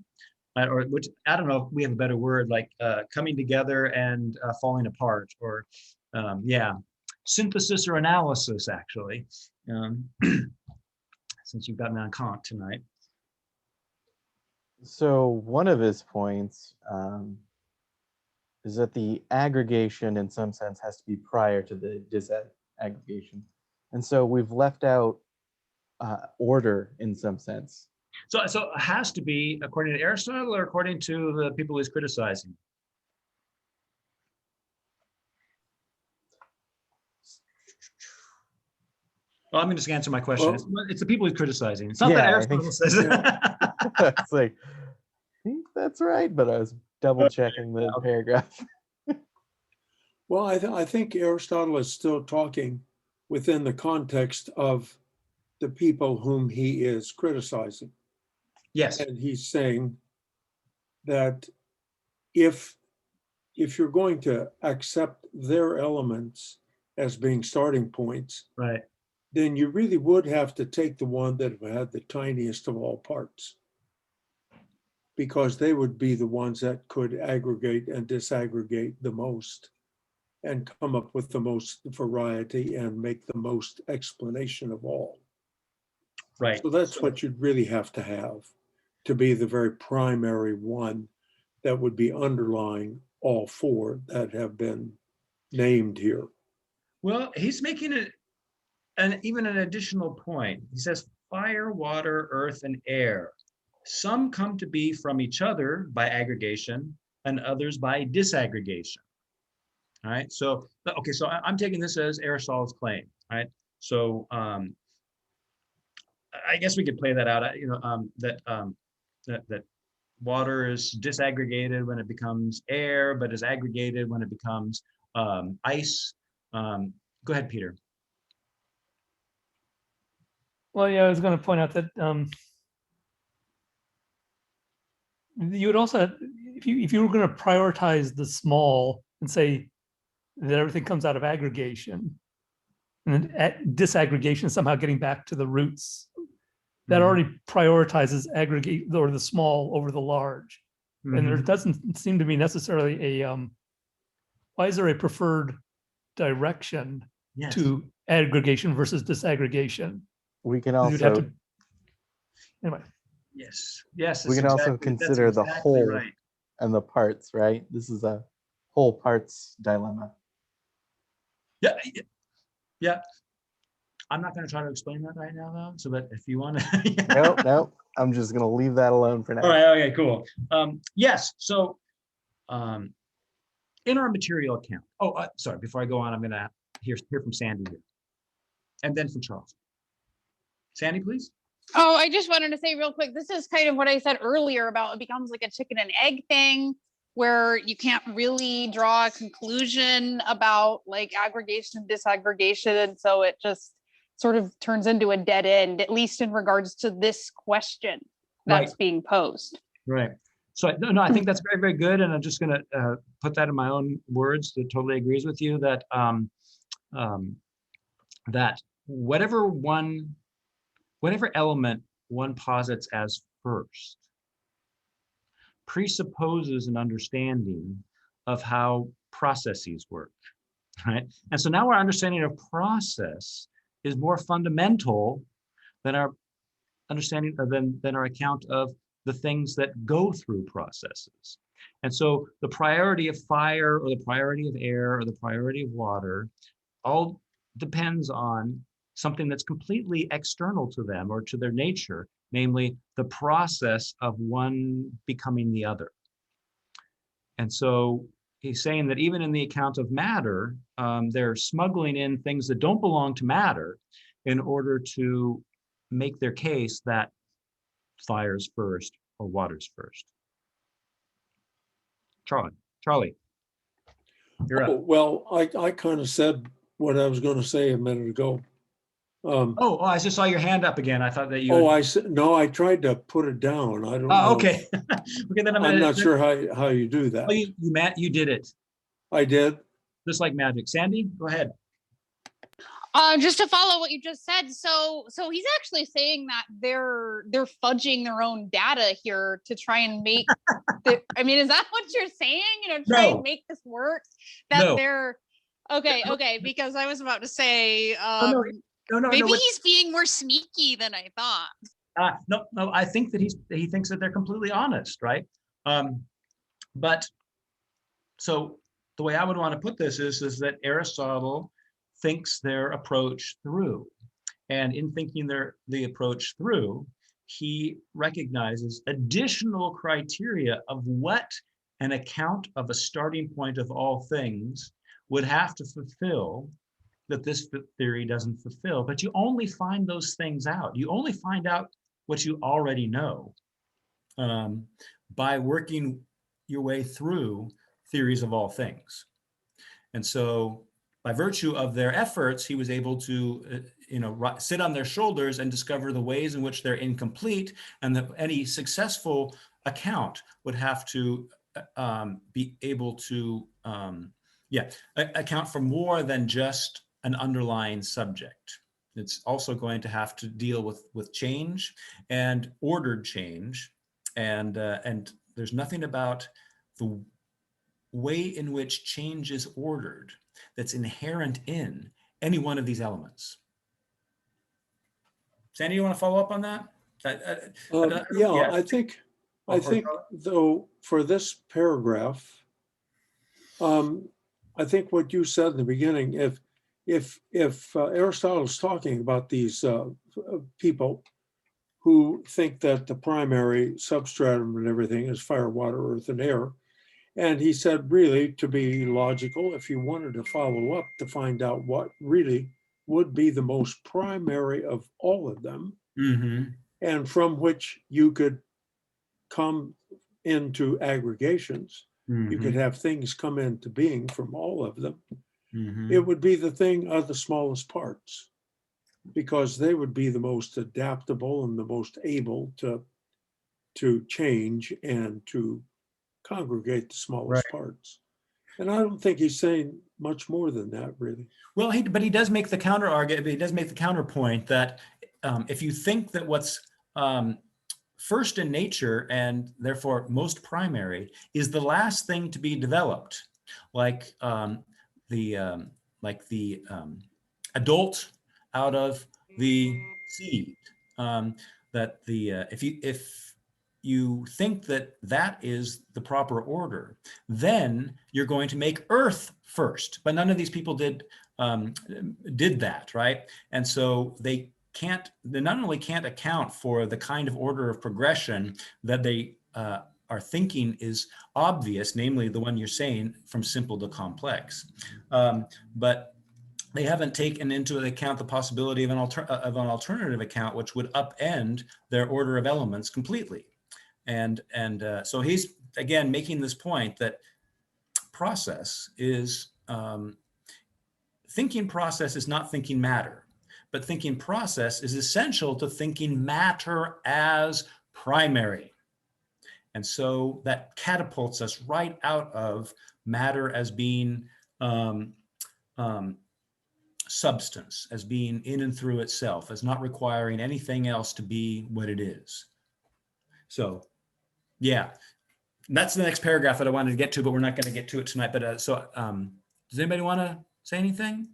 or which, I don't know if we have a better word, like coming together and falling apart, or synthesis or analysis, actually, since you've got me on Kant tonight. So one of his points is that the aggregation in some sense has to be prior to the disaggregation. And so we've left out order in some sense. So it has to be according to Aristotle or according to the people he's criticizing? Well, I'm going to answer my question. It's the people he's criticizing. It's not Yeah, that I Aristotle think- says it. It's like, I think that's right, but I was double checking the paragraph. Well, I think Aristotle is still talking within the context of the people whom he is criticizing. Yes. And he's saying that if you're going to accept their elements as being starting points, Right. then you really would have to take the one that had the tiniest of all parts, because they would be the ones that could aggregate and disaggregate the most and come up with the most variety and make the most explanation of all. Right. So that's what you'd really have to be the very primary one that would be underlying all four that have been named here. Well, he's making it even an additional point. He says fire, water, earth, and air. Some come to be from each other by aggregation and others by disaggregation. All right. So, okay. So I'm taking this as Aristotle's claim. All right. So I guess we could play that out. That water is disaggregated when it becomes air, but is aggregated when it becomes ice. Go ahead, Peter. Well, yeah, I was going to point out that you would also, if you were going to prioritize the small and say that everything comes out of aggregation, and then disaggregation somehow getting back to the roots, that already prioritizes aggregate or the small over the large. And there doesn't seem to be necessarily a why is there a preferred direction to aggregation versus disaggregation? We can You'd have also to, anyway. Yes. we can also consider the whole and the parts, right? This is a whole parts dilemma. Yeah. Yeah. I'm not going to try to explain that right now, though. So, but if you want to, Nope. I'm just going to leave that alone for now. All right. Okay. Cool. Yes. So, in our material account. Oh, sorry. Before I go on, I'm going to hear from Sandy here, and then from Charles. Sandy, please. Oh, I just wanted to say real quick, this is kind of what I said earlier about it becomes like a chicken and egg thing where you can't really draw a conclusion about like aggregation and disaggregation. And so it just sort of turns into a dead end, at least in regards to this question that's being posed. Right. So no, I think that's very, very good. And I'm just going to put that in my own words that totally agrees with you that that whatever element one posits as first presupposes an understanding of how processes work, right? And so now our understanding of process is more fundamental than our understanding than our account of the things that go through processes. And so the priority of fire or the priority of air or the priority of water all depends on something that's completely external to them or to their nature, namely the process of one becoming the other. And so he's saying that even in the account of matter, they're smuggling in things that don't belong to matter in order to make their case that fire's first or water's first. Charlie, you're up. Well, I kind of said what I was going to say a minute ago. Oh, I just saw your hand up again. I thought that you. Oh, I said no. I tried to put it down. I don't know. Oh, okay. Okay, then I'm not sure how you do that. Oh, you did it. I did. Just like magic. Sandy, go ahead. Just to follow what you just said, so he's actually saying that they're fudging their own data here to try and make. I mean, is that what you're saying? Try and make this work. That they're okay. Because I was about to say, maybe he's being more sneaky than I thought. No. I think that he thinks that they're completely honest, right? But so the way I would want to put this is that Aristotle thinks their approach through. And in thinking the approach through, he recognizes additional criteria of what an account of a starting point of all things would have to fulfill that this theory doesn't fulfill. But you only find those things out. You only find out what you already know by working your way through theories of all things. And so by virtue of their efforts, he was able to sit on their shoulders and discover the ways in which they're incomplete, and that any successful account would have to be able to account for more than just an underlying subject. It's also going to have to deal with change and ordered change, and there's nothing about the way in which change is ordered that's inherent in any one of these elements. Sandy, you want to follow up on that? I think though for this paragraph, I think what you said in the beginning, if Aristotle is talking about these people who think that the primary substratum and everything is fire, water, earth, and air, and he said, really, to be logical, if you wanted to follow up to find out what really would be the most primary of all of them, and from which you could come into aggregations, you could have things come into being from all of them, it would be the thing of the smallest parts, because they would be the most adaptable and the most able to change and to congregate the smallest parts. And I don't think he's saying much more than that, really. Well, but he does make the counter argument. He does make the counterpoint that if you think that what's first in nature and therefore most primary is the last thing to be developed, like the adult out of the seed, that if you think that that is the proper order, then you're going to make Earth first. But none of these people did that, right? And so they not only can't account for the kind of order of progression that they are thinking is obvious, namely the one you're saying from simple to complex, but they haven't taken into account the possibility of an alternative account, which would upend their order of elements completely. And so he's, again, making this point that process is, thinking process is not thinking matter, but thinking process is essential to thinking matter as primary. And so that catapults us right out of matter as being substance, as being in and through itself, as not requiring anything else to be what it is. So yeah, that's the next paragraph that I wanted to get to, but we're not going to get to it tonight. But does anybody want to say anything?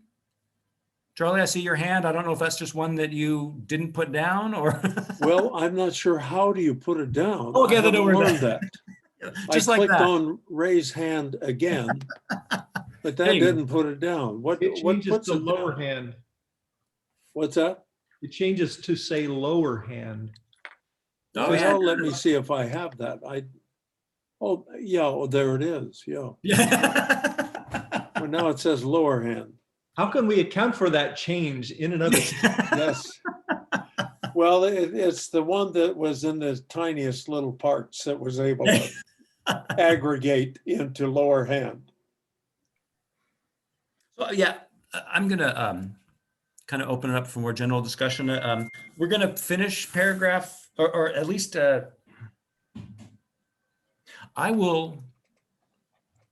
Charlie, I see your hand. I don't know if that's just one that you didn't put down, or. Well, I'm not sure. How do you put it down? Okay, then don't worry learned about that. Just I like clicked that. on raise hand again, but that didn't put it down. What puts the it lower down? hand? What's that? It changes to say lower hand. Oh, well, let me see if I have that. Oh yeah, there it is. Yeah. Well, now it says lower hand. How can we account for that change in and of itself? Yes. Well, it's the one that was in the tiniest little parts that was able to aggregate into lower hand. So yeah, I'm gonna kind of open it up for more general discussion. We're gonna finish paragraph, or at least I will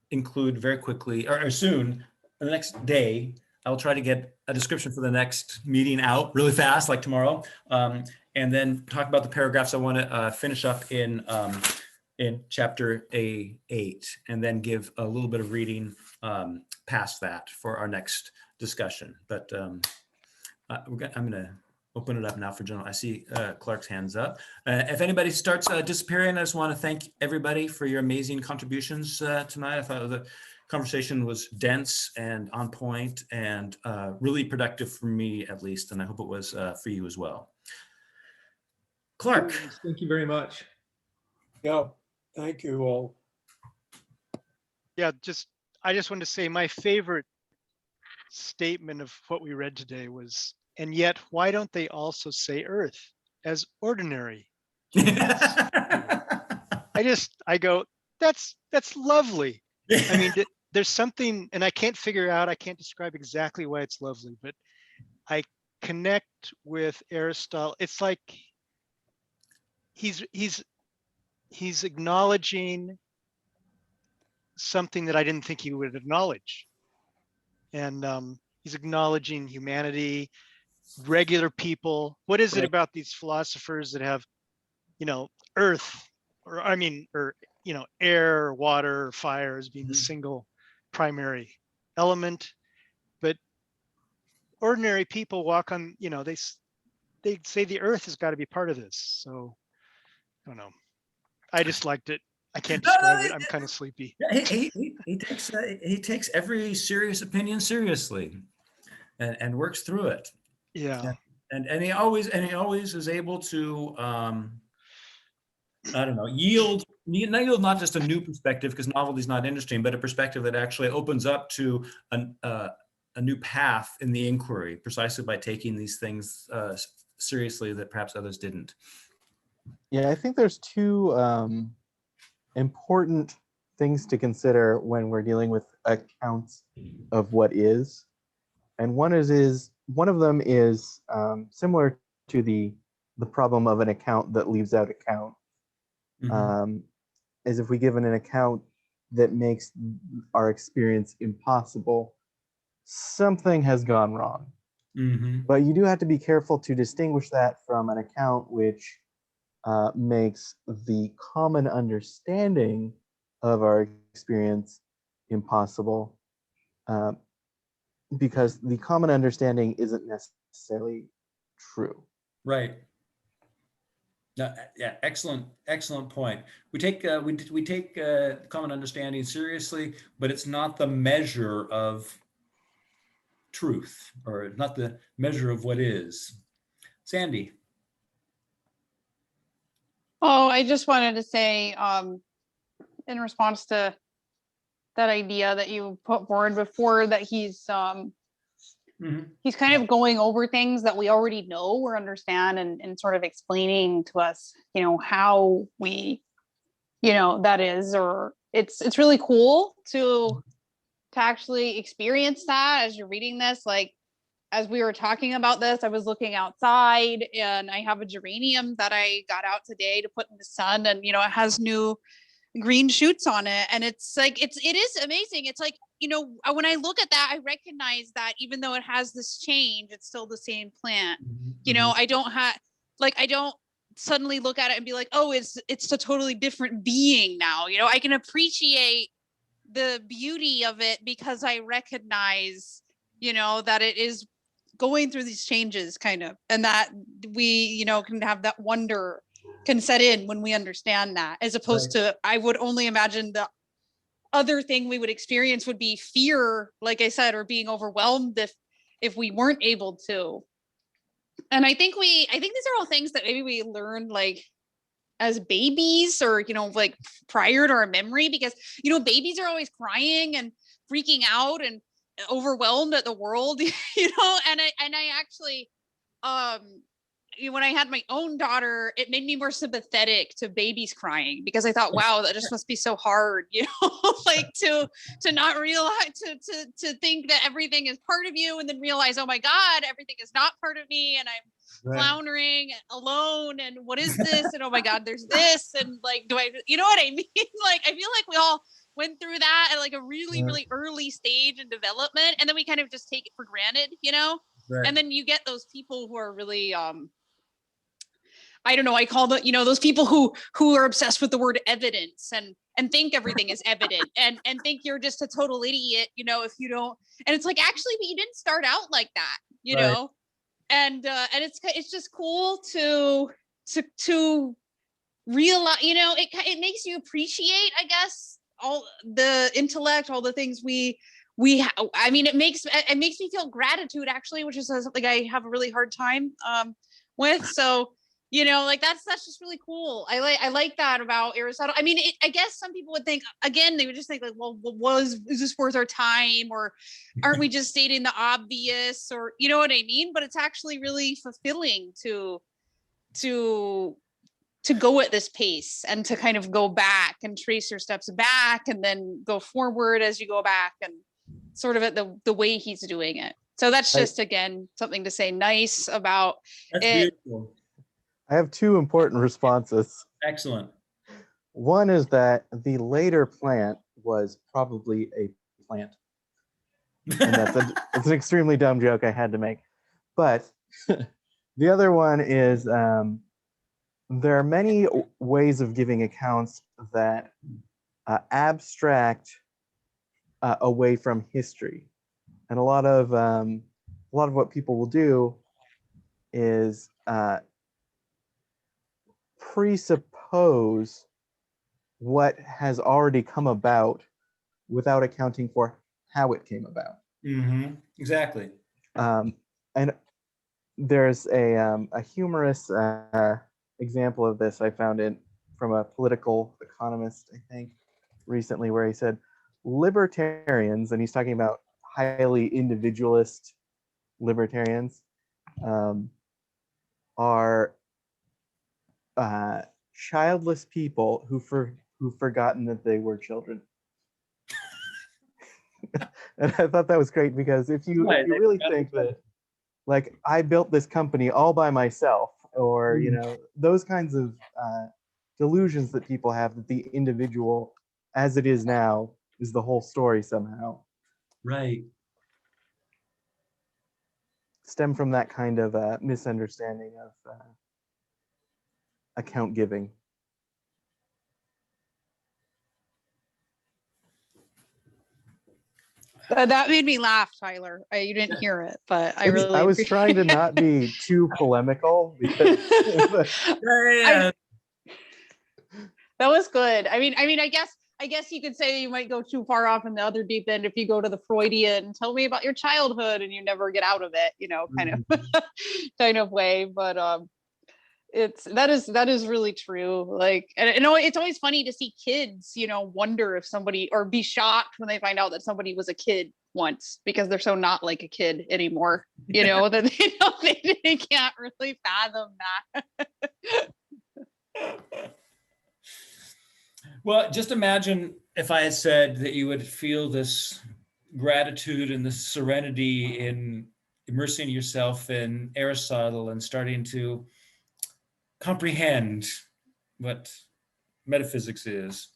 include very quickly or soon, the next day, I'll try to get a description for the next meeting out really fast, like tomorrow, and then talk about the paragraphs I want to finish up in chapter 8, and then give a little bit of reading past that for our next discussion. But I'm going to open it up now for general. I see Clark's hands up. If anybody starts disappearing, I just want to thank everybody for your amazing contributions tonight. I thought the conversation was dense and on point and really productive for me, at least, and I hope it was for you as well. Clark. Thank you very much. Yeah, thank you all. Yeah, I just wanted to say my favorite statement of what we read today was, and yet why don't they also say Earth as ordinary humans? I go, that's lovely. I mean, there's something, and I can't describe exactly why it's lovely, but I connect with Aristotle. It's like he's acknowledging something that I didn't think he would acknowledge. And he's acknowledging humanity, regular people. What is it about these philosophers that have, earth, or air, water, fire as being the single primary element, but ordinary people walk on, they say the earth has got to be part of this. So I don't know. I just liked it. I can't describe it. I'm kind of sleepy. He takes every serious opinion seriously, and works through it. Yeah. And he always is able to I don't know, yield not just a new perspective, because novelty is not interesting, but a perspective that actually opens up to a new path in the inquiry, precisely by taking these things seriously that perhaps others didn't. Yeah, I think there's two important things to consider when we're dealing with accounts of what is. And one of them is similar to the problem of an account that leaves out account. Is if we give an account that makes our experience impossible, something has gone wrong. But you do have to be careful to distinguish that from an account which makes the common understanding of our experience impossible, because the common understanding isn't necessarily true. Right. Yeah, excellent point. We take common understanding seriously, but it's not the measure of truth, or not the measure of what is. Sandy. Oh, I just wanted to say, in response to that idea that you put forward before, that he's kind of going over things that we already know or understand, and sort of explaining to us, how we, that is, or it's really cool to actually experience that as you're reading this. Like, as we were talking about this, I was looking outside, and I have a geranium that I got out today to put in the sun, and it has new green shoots on it, and it's like it is amazing. It's like, when I look at that, I recognize that even though it has this change, it's still the same plant. I don't suddenly look at it and be like, oh, it's a totally different being now. I can appreciate the beauty of it because I recognize that it is going through these changes, kind of, and that we can have that wonder can set in when we understand that, as opposed to, I would only imagine the other thing we would experience would be fear, like I said, or being overwhelmed if we weren't able to. And I think these are all things that maybe we learned like as babies, or like prior to our memory, because babies are always crying and freaking out and overwhelmed at the world, and I actually when I had my own daughter, it made me more sympathetic to babies crying, because I thought, wow, that just must be so hard, like to not realize, to think that everything is part of you, and then realize, oh my God, everything is not part of me, and I'm floundering alone, and what is this, and oh my God, there's this, and like, do I, what I mean? Like, I feel like we all went through that at like a really really early stage in development, and then we kind of just take it for granted, and then you get those people who are really I don't know, I call the, those people who are obsessed with the word evidence, and think everything is evident, and think you're just a total idiot, if you don't. And it's like, actually, but you didn't start out like that, know. And it's just cool to realize, it makes you appreciate, I guess, all the intellect, all the things I mean, it makes me feel gratitude, actually, which is something I have a really hard time with. So Like that's just really cool. I like that about Aristotle. I mean, I guess some people would think, again, they would just think like, well, is this worth our time, or aren't we just stating the obvious, or you know what I mean? But it's actually really fulfilling to go at this pace and to kind of go back and trace your steps back and then go forward as you go back, and sort of at the way he's doing it. So that's just, again, something to say nice about That's it. beautiful. I have two important responses. Excellent. One is that the later plant was probably a plant. And it's an extremely dumb joke I had to make. But the other one is there are many ways of giving accounts that abstract away from history. And a lot of what people will do is presuppose what has already come about without accounting for how it came about. Mm-hmm. Exactly. And there's a humorous example of this I found from a political economist, I think, recently, where he said libertarians, and he's talking about highly individualist libertarians, are childless people who've forgotten that they were children. And I thought that was great, because if you really think that, like, I built this company all by myself, or those kinds of delusions that people have, that the individual as it is now is the whole story somehow, Right. stem from that kind of misunderstanding of account giving. That made me laugh, Tyler. You didn't hear it, but I was trying to not be too polemical, because that was good. I mean, I guess you could say you might go too far off in the other deep end if you go to the Freudian, tell me about your childhood, and you never get out of it, kind of way. But that is really true. Like, and it's always funny to see kids, wonder if somebody, or be shocked when they find out that somebody was a kid once, because they're so not like a kid anymore, that they can't really fathom that. Well, just imagine if I had said that you would feel this gratitude and this serenity in immersing yourself in Aristotle and starting to comprehend what metaphysics is.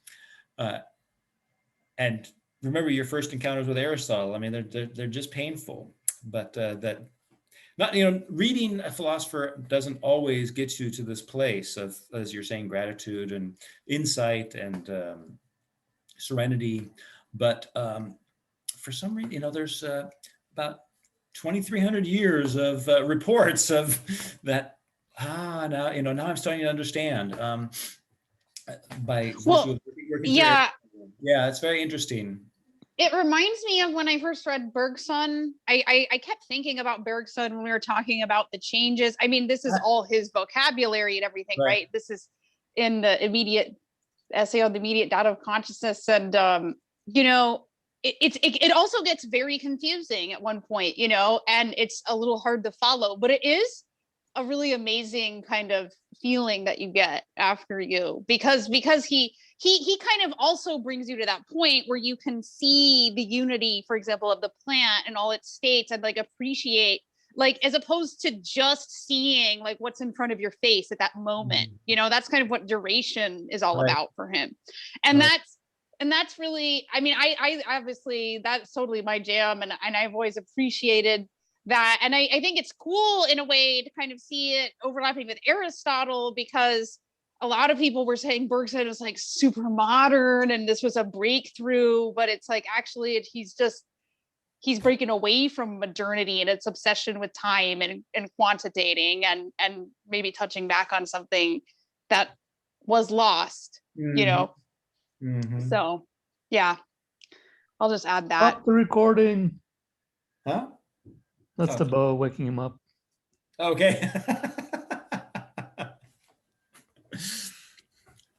And remember your first encounters with Aristotle. I mean, they're just painful, but that not, reading a philosopher doesn't always get you to this place of, as you're saying, gratitude and insight and serenity. But for some reason, there's about 2,300 years of reports of that. Now, now I'm starting to understand. Yeah, it's very interesting. It reminds me of when I first read Bergson. I kept thinking about Bergson when we were talking about the changes. I mean, this is all his vocabulary and everything, right? This is in the immediate essay on the immediate data of consciousness. And, it also gets very confusing at one point, and it's a little hard to follow, but it is a really amazing kind of feeling that you get after because he kind of also brings you to that point where you can see the unity, for example, of the plant and all its states, and like appreciate, like, as opposed to just seeing like what's in front of your face at that moment. That's kind of what duration is all about for him. And that's really, I mean, I obviously, that's totally my jam, and I've always appreciated that. And I think it's cool in a way to kind of see it overlapping with Aristotle, because a lot of people were saying Bergson was like super modern and this was a breakthrough, but it's like, actually he's breaking away from modernity and its obsession with time and quantitating and maybe touching back on something that was lost, So yeah, I'll just add that. Stop the recording. Huh? That's the bow waking him up. Okay.